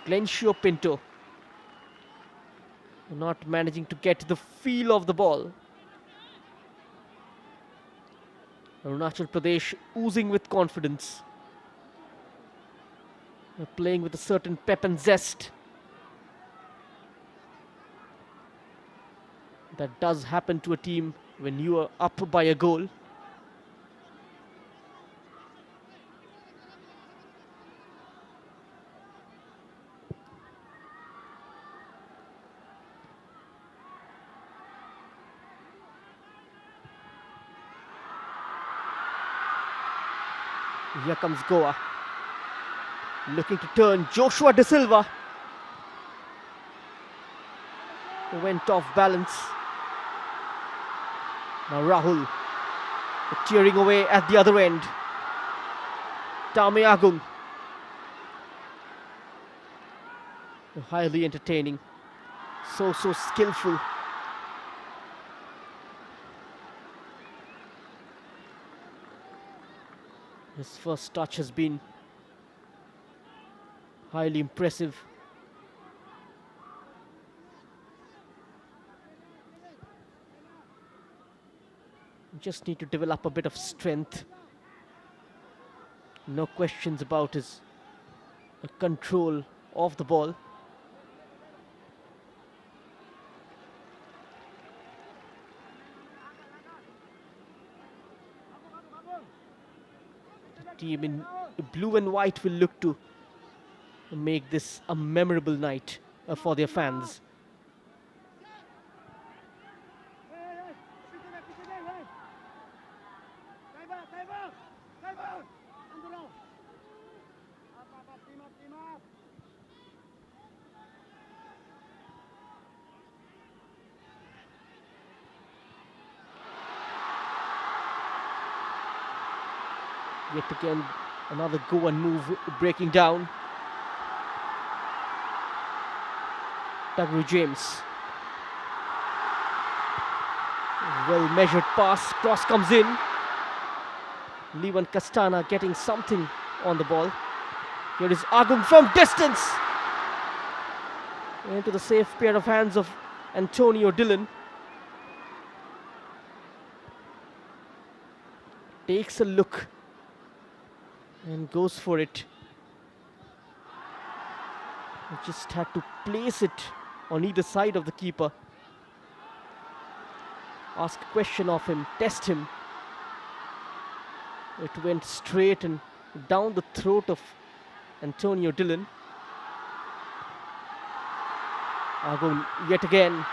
Glencio Pinto not managing to get the feel of the ball. Arunachal Pradesh oozing with confidence. They're playing with a certain pep and zest. That does happen to a team when you are up by a goal. Here comes Goa. Looking to turn. Joshua De Silva went off balance. Now Rahul tearing away at the other end. Tame Agung. Highly entertaining. So skillful. His first touch has been highly impressive. Just need to develop a bit of strength. No questions about his control of the ball. Team in blue and white will look to make this a memorable night for their fans. Yet again, another Goan move breaking down. Tagru James. Well measured pass, cross comes in. Levan Castana getting something on the ball. Here is Agung from distance. Into the safe pair of hands of Antonio Dillon. Takes a look and goes for it. He just had to place it on either side of the keeper. Ask a question of him, test him. It went straight and down the throat of Antonio Dillon. Agung yet again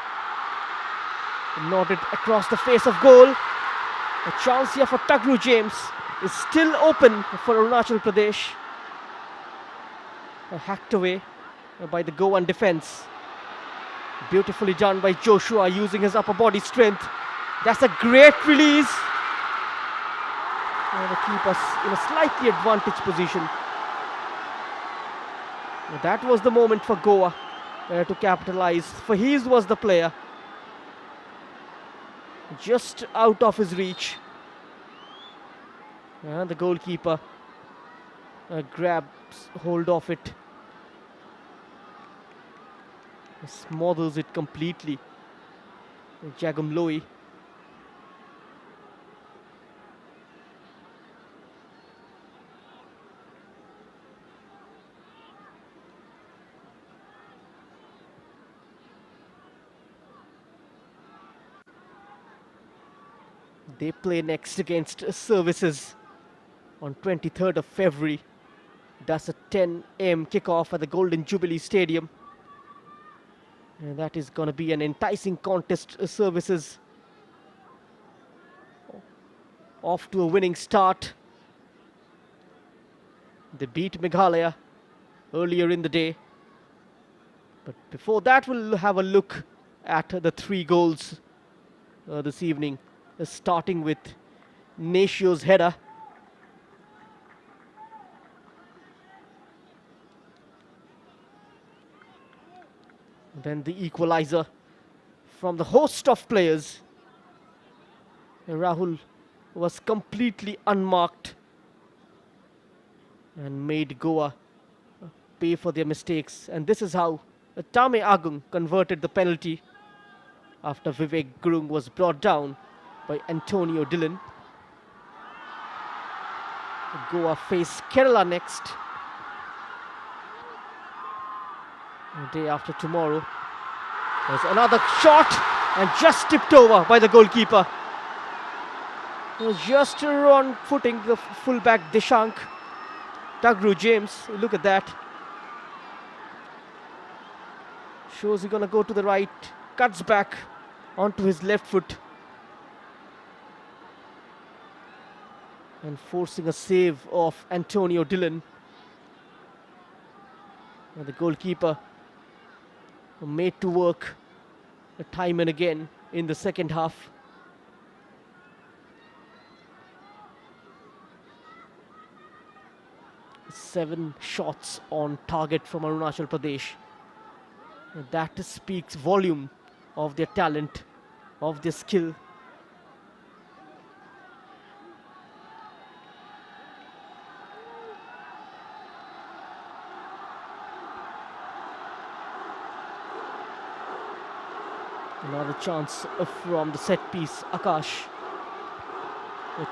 nodded across the face of goal. A chance here for Tagru James is still open for Arunachal Pradesh. Hacked away by the Goan defense. Beautifully done by Joshua using his upper body strength. That's a great release. And the keeper's in a slightly advantage position. That was the moment for Goa to capitalize. Faheez was the player. Just out of his reach. And the goalkeeper grabs hold of it. Smothers it completely. Jagum Loi. They play next against Services on 23rd of February. That's a 10 a.m. kickoff at the Golden Jubilee Stadium. And that is going to be an enticing contest. Services off to a winning start. They beat Meghalaya earlier in the day. But before that, we'll have a look at the 3 goals this evening. Starting with Nashio's header. Then the equalizer from the host of players. Rahul was completely unmarked and made Goa pay for their mistakes. And this is how Tame Agung converted the penalty after Vivek Gurung was brought down by Antonio Dillon. Goa face Kerala next. The day after tomorrow. There's another shot and just tipped over by the goalkeeper. It was just on footing the fullback Deshank. Tagru James, look at that. Shows he's gonna go to the right, cuts back onto his left foot. And forcing a save of Antonio Dillon. And the goalkeeper made to work time and again in the second half. Seven shots on target from Arunachal Pradesh. And that speaks volume of their talent, of their skill. Another chance from the set piece, Akash,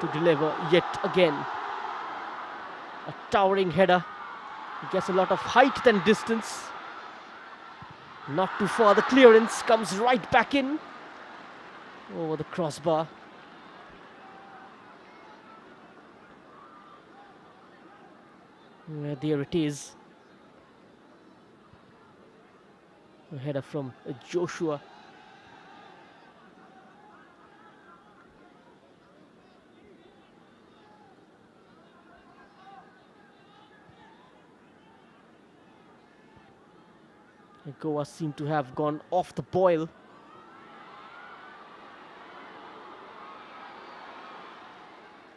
to deliver yet again. A towering header. He gets a lot of height and distance. Not too far, the clearance comes right back in. Over the crossbar. There it is. A header from Joshua. Goa seem to have gone off the boil.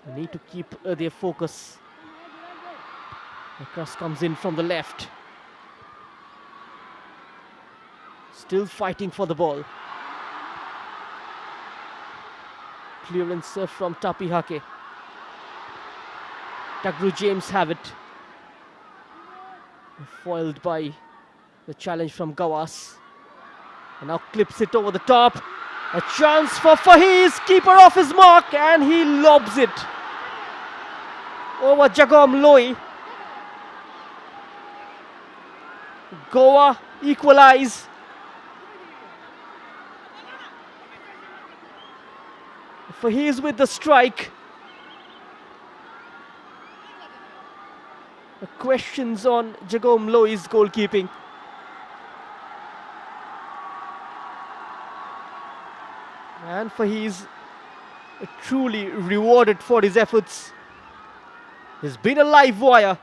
They need to keep their focus. The cross comes in from the left. Still fighting for the ball. Clearance from Tapi Hake. Tagru James have it. Foiled by the challenge from Gawas. And now clips it over the top. A chance for Fahiz, keeper off his mark, and he lobs it over Jagom Loi. Goa equalize. Fahiz with the strike. Questions on Jagom Loi's goalkeeping. And Fahiz truly rewarded for his efforts. He's been a live wire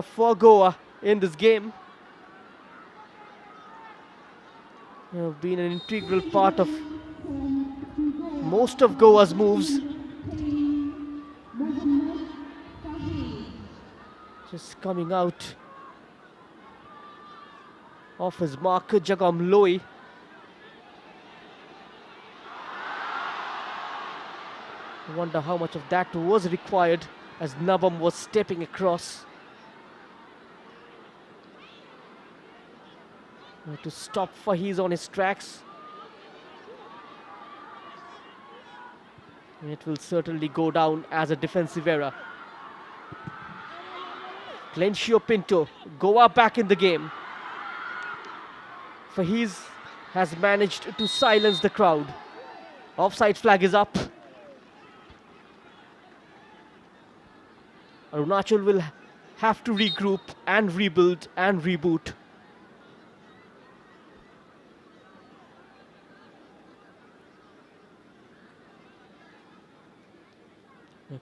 for Goa in this game. Been an integral part of most of Goa's moves. Just coming out of his mark, Jagom Loi. I wonder how much of that was required as Nabam was stepping across to stop Fahiz on his tracks. It will certainly go down as a defensive error. Clencio Pinto, Goa back in the game. Fahiz has managed to silence the crowd. Offside flag is up. Arunachal will have to regroup and rebuild and reboot.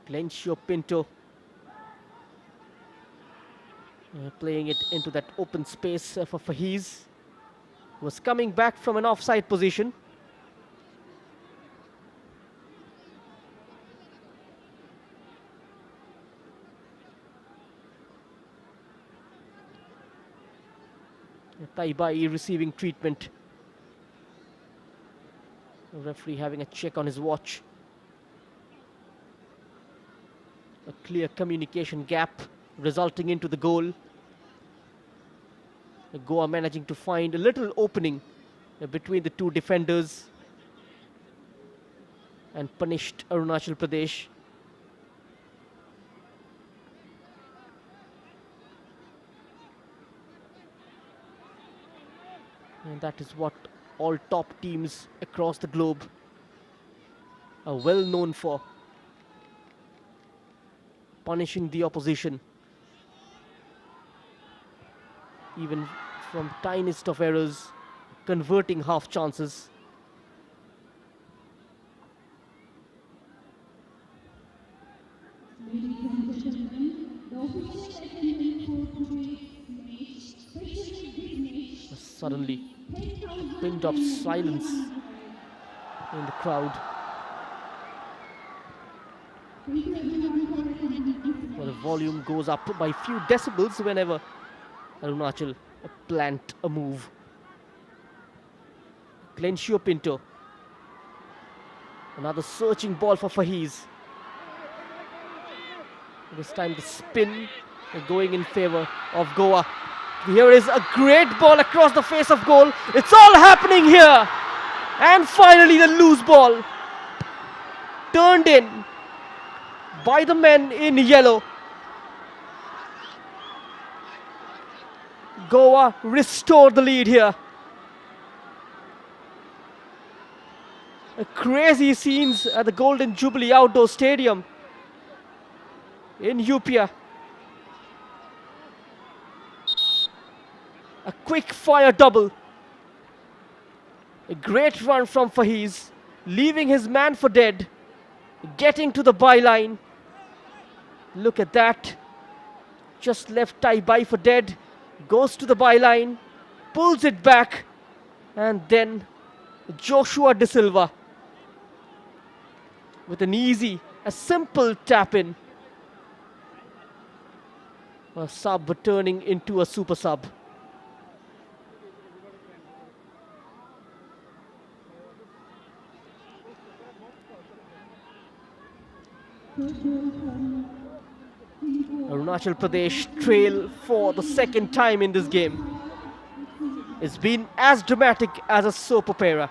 Clencio Pinto playing it into that open space for Fahiz, who was coming back from an offside position. Taibai receiving treatment. The referee having a check on his watch. A clear communication gap resulting into the goal. Goa managing to find a little opening between the two defenders and punished Arunachal Pradesh. And that is what all top teams across the globe are well known for. Punishing the opposition, even from tiniest of errors, converting half chances. Suddenly, pinned up silence in the crowd. Well, the volume goes up by a few decibels whenever Arunachal plant a move. Clencio Pinto. Another searching ball for Fahiz. This time the spin going in favor of Goa. Here is a great ball across the face of goal. It's all happening here. And finally the loose ball turned in by the men in yellow. Goa restored the lead here. Crazy scenes at the Golden Jubilee Outdoor Stadium in Upia. A quick fire double. A great run from Fahiz, leaving his man for dead, getting to the byline. Look at that. Just left Taibai for dead, goes to the byline, pulls it back, and then Joshua De Silva with an easy, a simple tap in. A sub turning into a super sub. Arunachal Pradesh trail for the second time in this game. It's been as dramatic as a soap opera.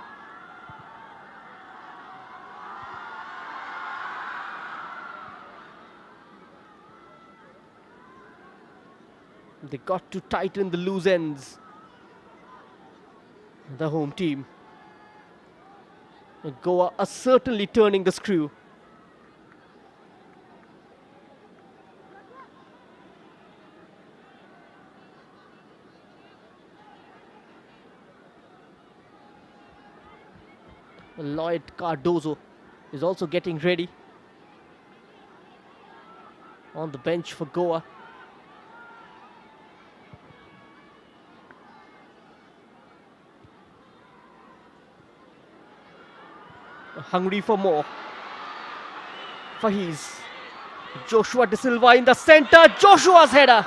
They got to tighten the loose ends. The home team. Goa are certainly turning the screw. Lloyd Cardozo is also getting ready on the bench for Goa. Hungry for more. Fahiz. Joshua De Silva in the center. Joshua's header.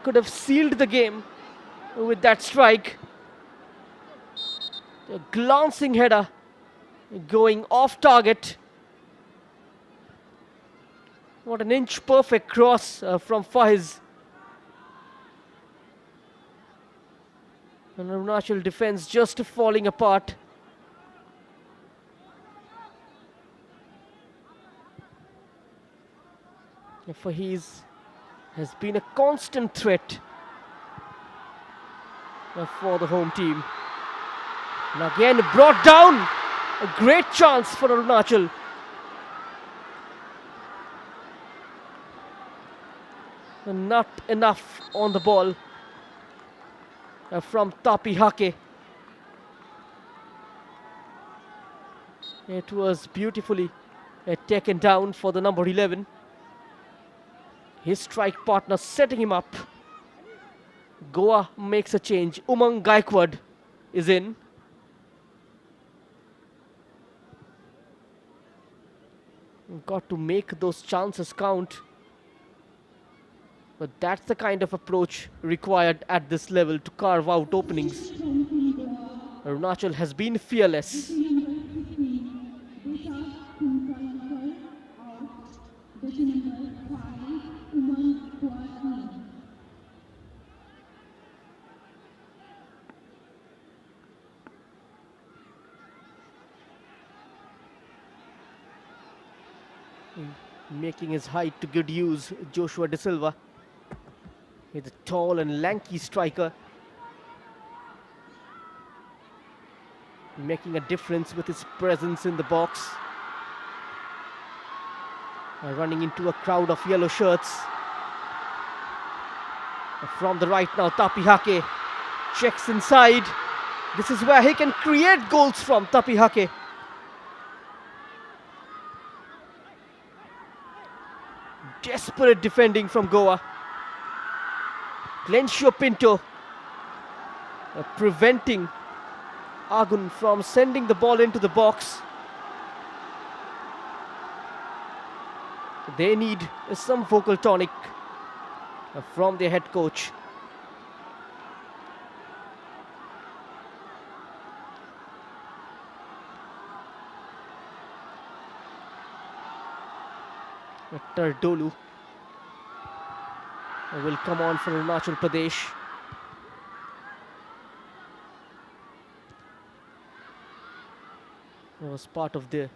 Could have sealed the game with that strike. A glancing header going off target. What an inch perfect cross from Fahiz. And Arunachal defense just falling apart. Fahiz has been a constant threat for the home team. And again brought down. A great chance for Arunachal. And not enough on the ball from Tapi Hake. It was beautifully taken down for the number 11. His strike partner setting him up. Goa makes a change. Umang Gaikwad is in. Got to make those chances count. But that's the kind of approach required at this level to carve out openings. Arunachal has been fearless. Making his height to good use, Joshua De Silva. He's a tall and lanky striker. Making a difference with his presence in the box. Running into a crowd of yellow shirts. From the right now, Tapi Hake checks inside. This is where he can create goals from, Tapi Hake. Desperate defending from Goa. Glencio Pinto preventing Agun from sending the ball into the box. They need some vocal tonic from their head coach. Tardolu will come on for Arunachal Pradesh. He was part of the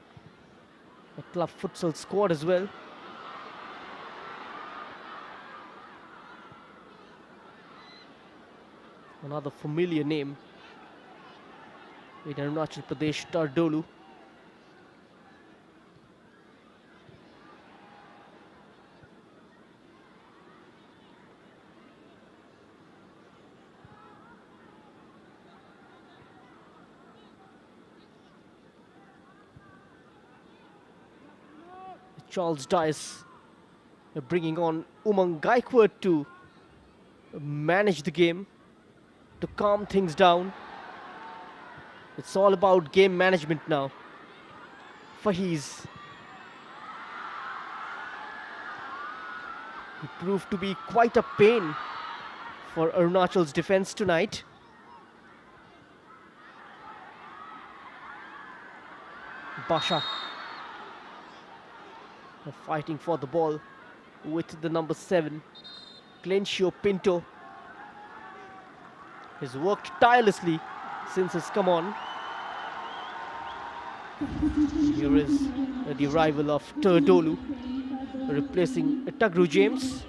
club futsal squad as well. Another familiar name in Arunachal Pradesh, Tardolu. Charles Dice bringing on Umang Gaikwad to manage the game, to calm things down. It's all about game management now. Fahiz. He proved to be quite a pain for Arunachal's defense tonight. Basha fighting for the ball with the number 7, Glencio Pinto. He's worked tirelessly since his come on. Here is the arrival of Turdolu, replacing Tagru James.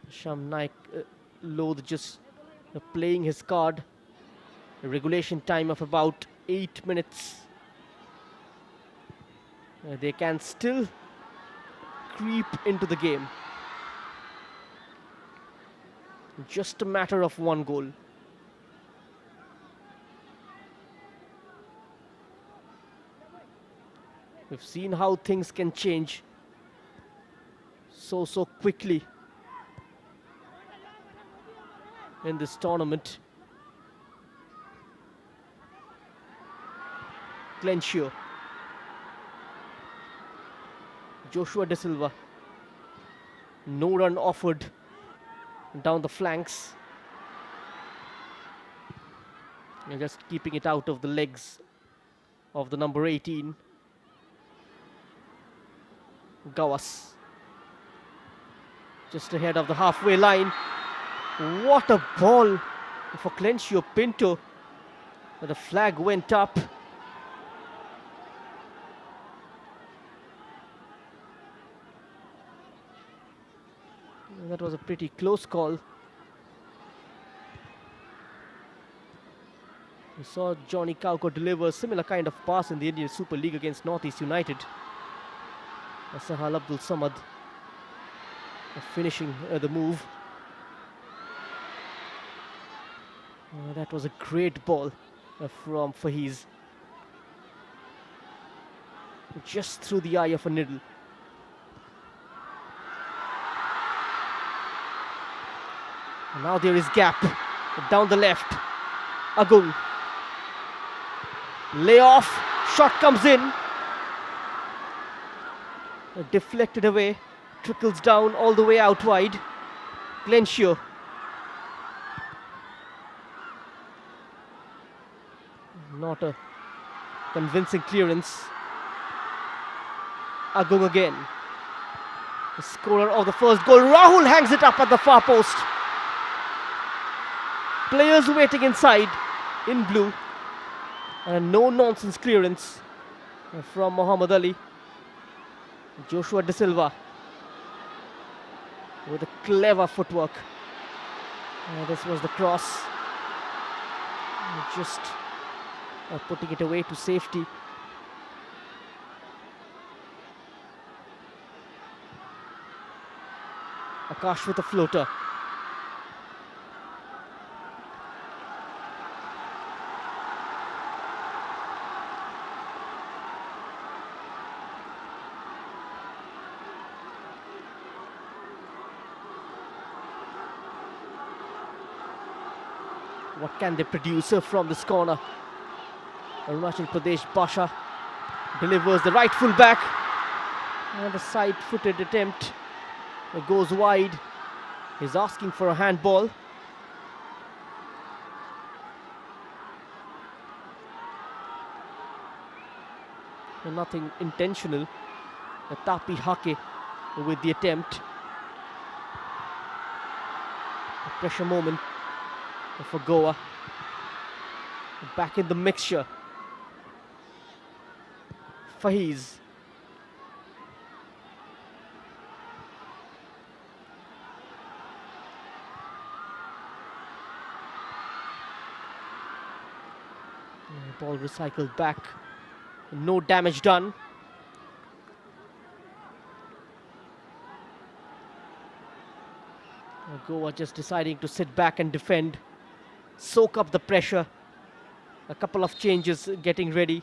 Sham Naik Lodh just playing his card. A regulation time of about 8 minutes. They can still creep into the game. Just a matter of one goal. We've seen how things can change so quickly in this tournament. Clencio. Joshua De Silva. No run offered down the flanks. They're just keeping it out of the legs of the number 18. Gawas. Just ahead of the halfway line. What a ball for Clencio Pinto. The flag went up. That was a pretty close call. We saw Johnny Kauko deliver a similar kind of pass in the Indian Super League against Northeast United. Sahal Abdul Samad finishing the move. That was a great ball from Fahiz. Just through the eye of a needle. And now there is gap down the left. Agung. Layoff. Shot comes in. Deflected away. Trickles down all the way out wide. Clencio. Not a convincing clearance. Agung again. The scorer of the first goal. Rahul hangs it up at the far post. Players waiting inside in blue. And a no-nonsense clearance from Muhammad Ali. Joshua De Silva with a clever footwork. This was the cross. Just putting it away to safety. Akash with a floater. What can they produce from this corner? Arunachal Pradesh Basha delivers the right full back. And a side-footed attempt goes wide. He's asking for a handball. And nothing intentional. Tapi Hake with the attempt. A pressure moment for Goa. Back in the mixture. Fahiz. Ball recycled back. No damage done. Goa just deciding to sit back and defend. Soak up the pressure. A couple of changes getting ready.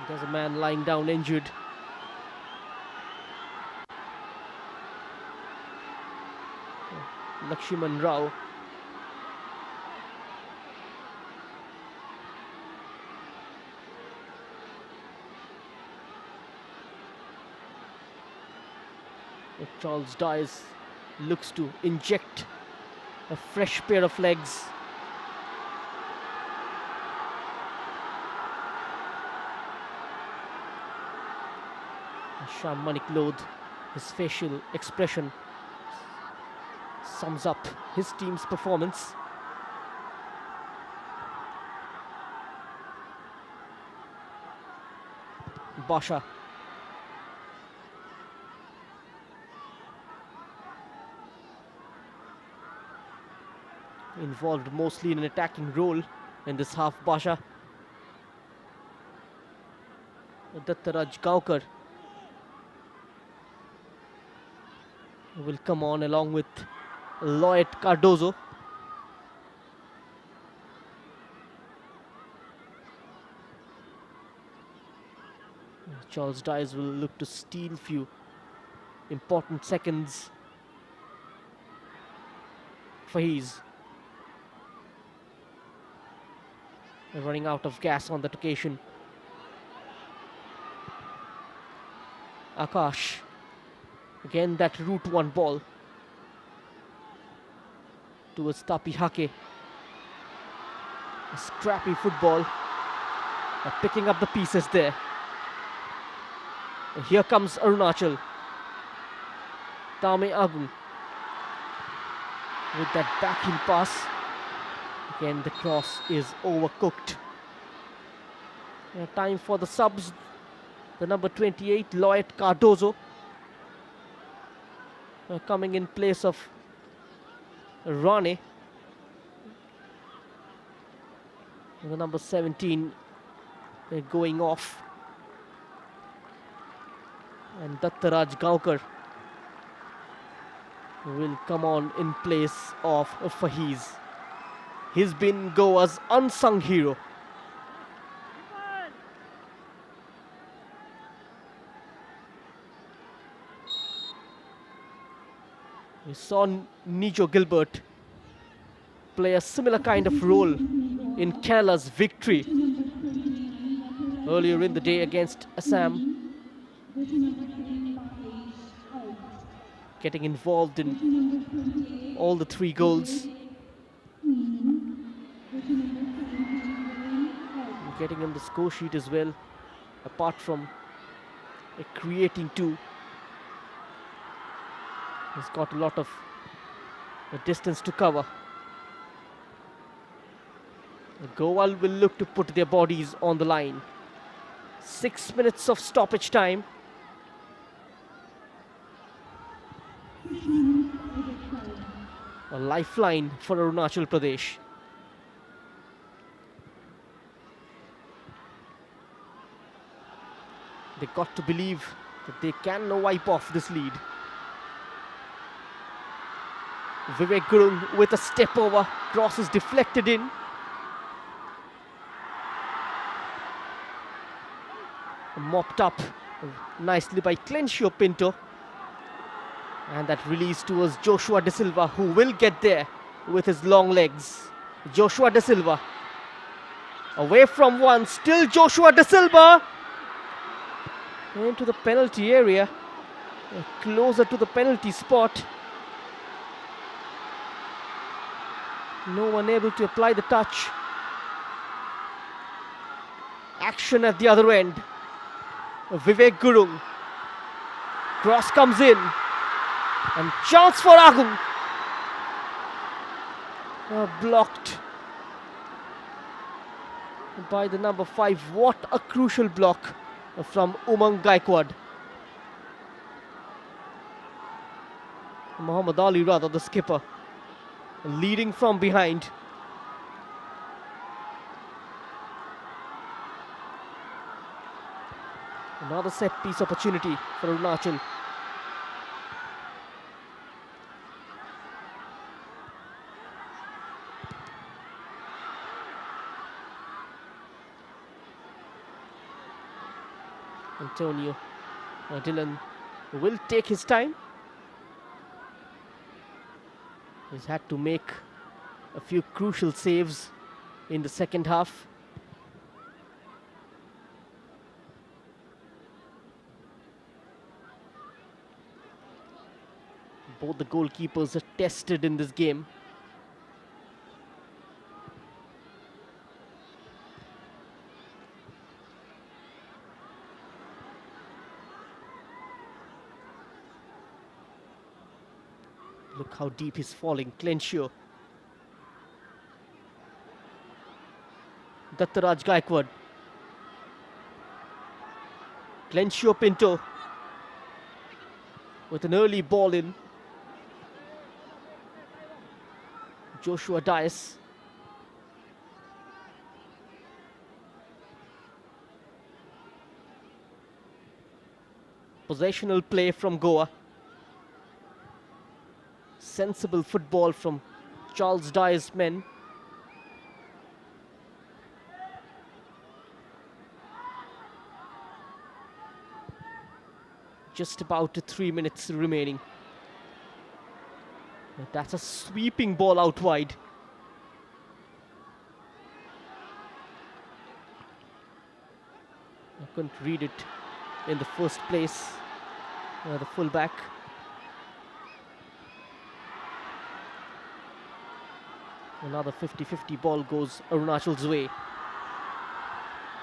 There's a man lying down injured. Lakshman Rao. Charles Dias looks to inject a fresh pair of legs. Sham Manik Lodh, his facial expression sums up his team's performance. Basha. Involved mostly in an attacking role in this half. Basha. Dattaraj Gaukar will come on along with Lloyd Cardozo. Charles Dyes will look to steal few important seconds. Fahiz running out of gas on that occasion. Akash, again that route one ball towards Tapi Hake. A scrappy football, picking up the pieces there. And here comes Arunachal. Tame Agung with that backheel pass. Again the cross is overcooked. Time for the subs. The number 28, Lloyd Cardozo, coming in place of Rane. The number 17 going off. And Dattaraj Gaukar will come on in place of Fahiz. He's been Goa's unsung hero. We saw Nijo Gilbert play a similar kind of role in Kerala's victory earlier in the day against Assam. Getting involved in all the 3 goals. Getting on the score sheet as well, apart from creating 2. He's got a lot of distance to cover. Goa will look to put their bodies on the line. 6 minutes of stoppage time. A lifeline for Arunachal Pradesh. They got to believe that they can wipe off this lead. Vivek Gurung with a step over, cross is deflected in. Mopped up nicely by Clencio Pinto. And that release towards Joshua De Silva, who will get there with his long legs. Joshua De Silva away from one, still Joshua De Silva into the penalty area, closer to the penalty spot. No one able to apply the touch. Action at the other end. Vivek Gurung. Cross comes in. And chance for Agung. Blocked by the number 5. What a crucial block from Umang Gaikwad. Muhammad Ali, rather, the skipper, leading from behind. Another set piece opportunity for Arunachal. Antonio Dylan will take his time. He's had to make a few crucial saves in the second half. Both the goalkeepers are tested in this game. Look how deep he's falling. Clencio. Dattaraj Gaikwad. Clencio Pinto with an early ball in. Joshua Dias. Possessional play from Goa. Sensible football from Charles Dias' men. Just about 3 minutes remaining. That's a sweeping ball out wide. I couldn't read it in the first place. The fullback. Another 50-50 ball goes Arunachal's way.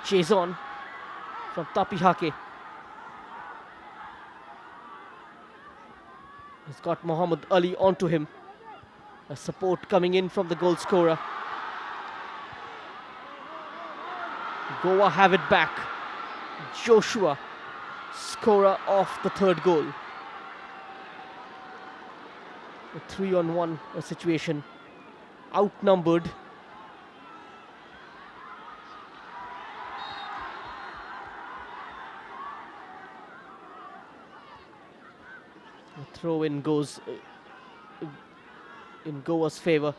Chase on from Tapihake. He's got Muhammad Ali onto him. A support coming in from the goal scorer. Goa have it back. Joshua, scorer of the third goal. A 3-on-1 situation. Outnumbered. The throw in goes in Goa's favour.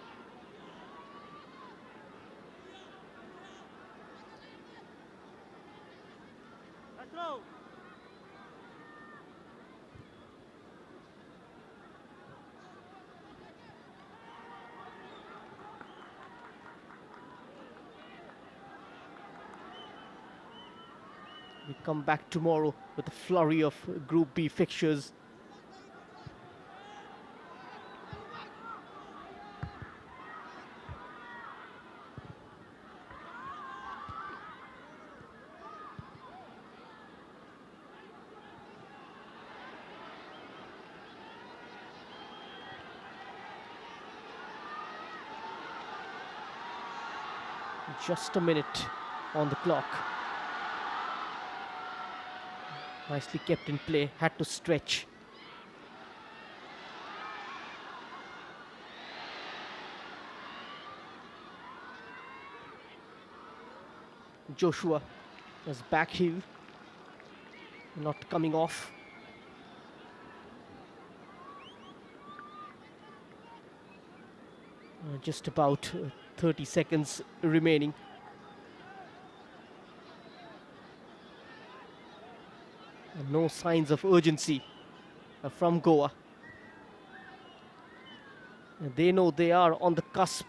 We come back tomorrow with a flurry of Group B fixtures. Just a minute on the clock. Nicely kept in play, had to stretch. Joshua was back heel, not coming off. Just about 30 seconds remaining. No signs of urgency from Goa. And they know they are on the cusp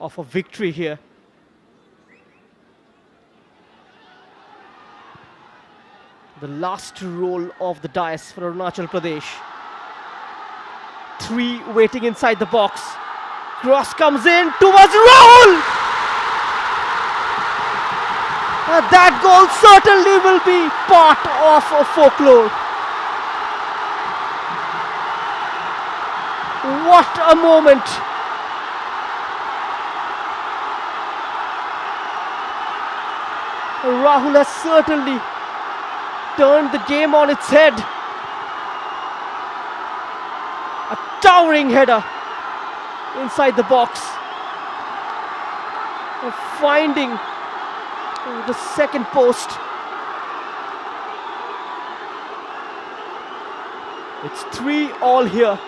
of a victory here. The last roll of the dice for Arunachal Pradesh. 3 waiting inside the box. Cross comes in towards Rahul! That goal certainly will be part of a folklore. What a moment! Rahul has certainly turned the game on its head. A towering header inside the box. Finding the second post. It's 3-all here.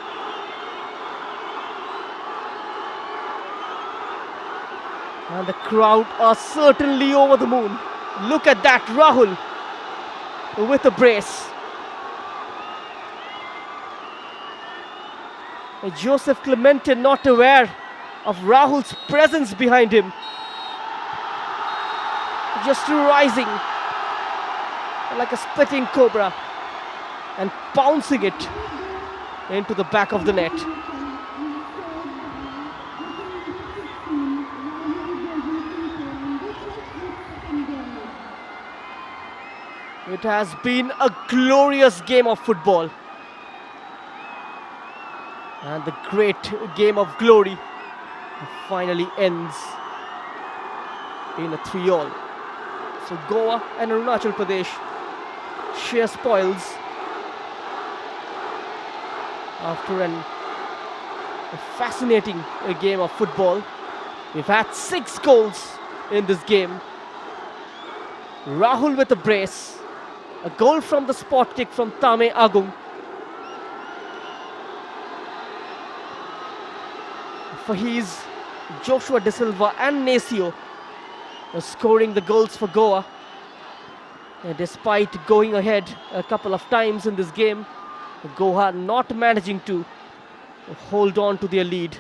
And the crowd are certainly over the moon. Look at that, Rahul with a brace. Joseph Clemente not aware of Rahul's presence behind him. Just rising like a spitting cobra and pouncing it into the back of the net. It has been a glorious game of football. And the great game of glory finally ends in a 3-all. So Goa and Arunachal Pradesh share spoils after a fascinating game of football. We've had 6 goals in this game. Rahul with a brace, a goal from the spot kick from Tame Agung. Fahiz, Joshua De Silva and Nasio scoring the goals for Goa. Despite going ahead a couple of times in this game, Goa not managing to hold on to their lead.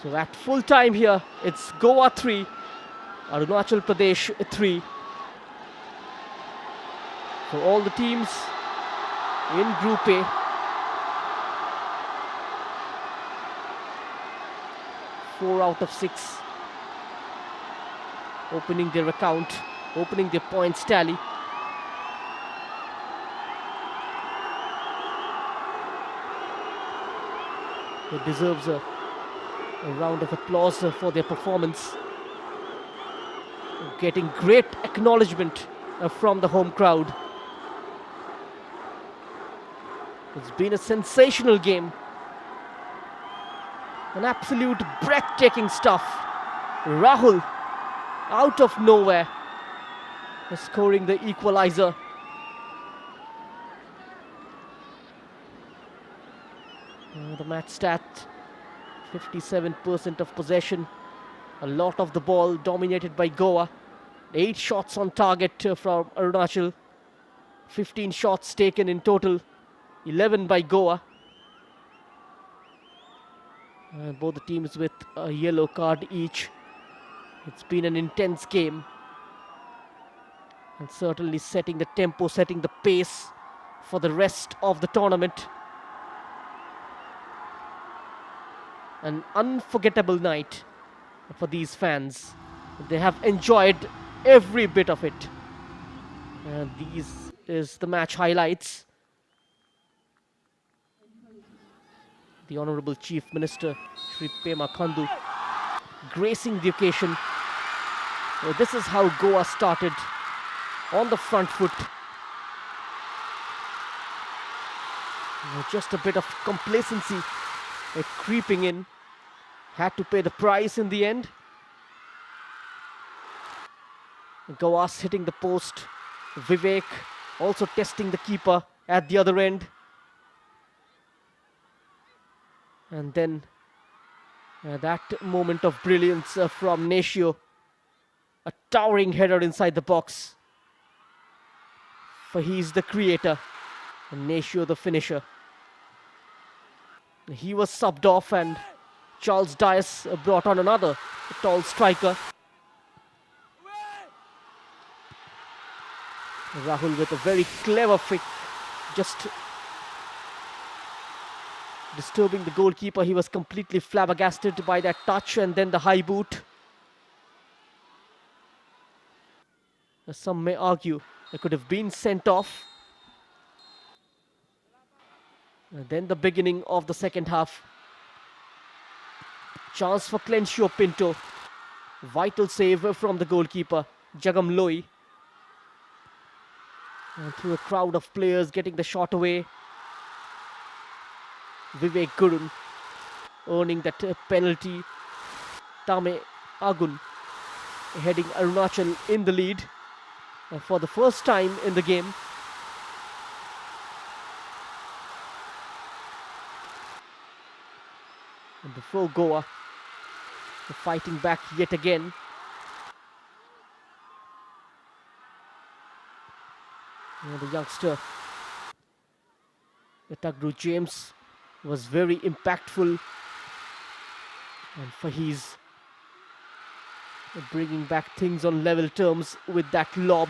So at full time here, it's Goa 3, Arunachal Pradesh 3. So all the teams in Group A four out of 6 opening their account, opening their points tally. It deserves a round of applause for their performance. Getting great acknowledgement from the home crowd. It's been a sensational game. An absolute breathtaking stuff. Rahul, out of nowhere, scoring the equalizer. The match stat, 57% of possession. A lot of the ball dominated by Goa. 8 shots on target from Arunachal. 15 shots taken in total. 11 by Goa. Both the teams with a yellow card each. It's been an intense game. And certainly setting the tempo, setting the pace for the rest of the tournament. An unforgettable night for these fans. They have enjoyed every bit of it. These is the match highlights. The Honorable Chief Minister, Shri Pema Khandu, gracing the occasion. This is how Goa started, on the front foot. Just a bit of complacency creeping in. Had to pay the price in the end. Goa's hitting the post. Vivek also testing the keeper at the other end. And then that moment of brilliance from Nasio. A towering header inside the box. For he's the creator and Nasio the finisher. He was subbed off and Charles Dias brought on another tall striker. Rahul with a very clever flick, just disturbing the goalkeeper. He was completely flabbergasted by that touch and then the high boot. Some may argue it could have been sent off. And then the beginning of the second half. Chance for Clencio Pinto. Vital save from the goalkeeper, Jagam Loi. And through a crowd of players getting the shot away. Vivek Gurun earning that penalty. Tame Agun heading Arunachal in the lead for the first time in the game. And before Goa, fighting back yet again. The youngster, Tagru James, was very impactful. And Fahiz bringing back things on level terms with that lob.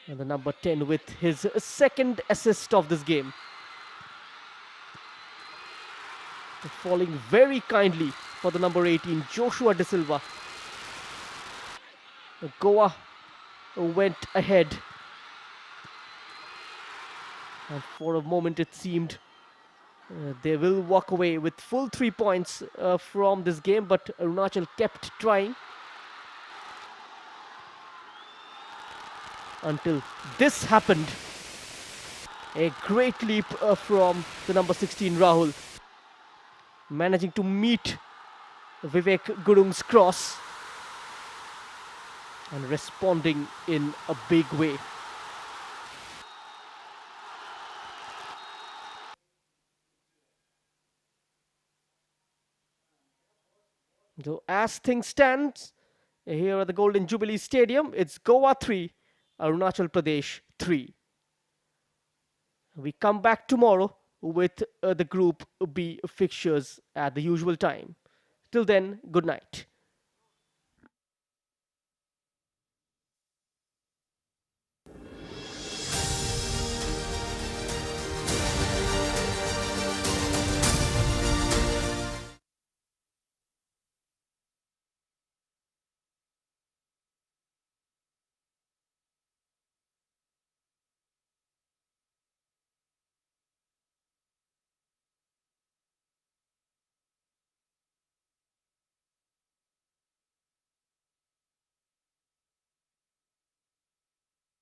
And the number 10 with his second assist of this game. Falling very kindly for the number 18, Joshua De Silva. Goa went ahead. And for a moment it seemed they will walk away with full 3 points from this game, but Arunachal kept trying until this happened. A great leap from the number 16 Rahul, managing to meet Vivek Gurung's cross and responding in a big way. So as things stand, here at the Golden Jubilee Stadium, it's Goa 3, Arunachal Pradesh 3. We come back tomorrow with the Group B fixtures at the usual time. Till then, good night.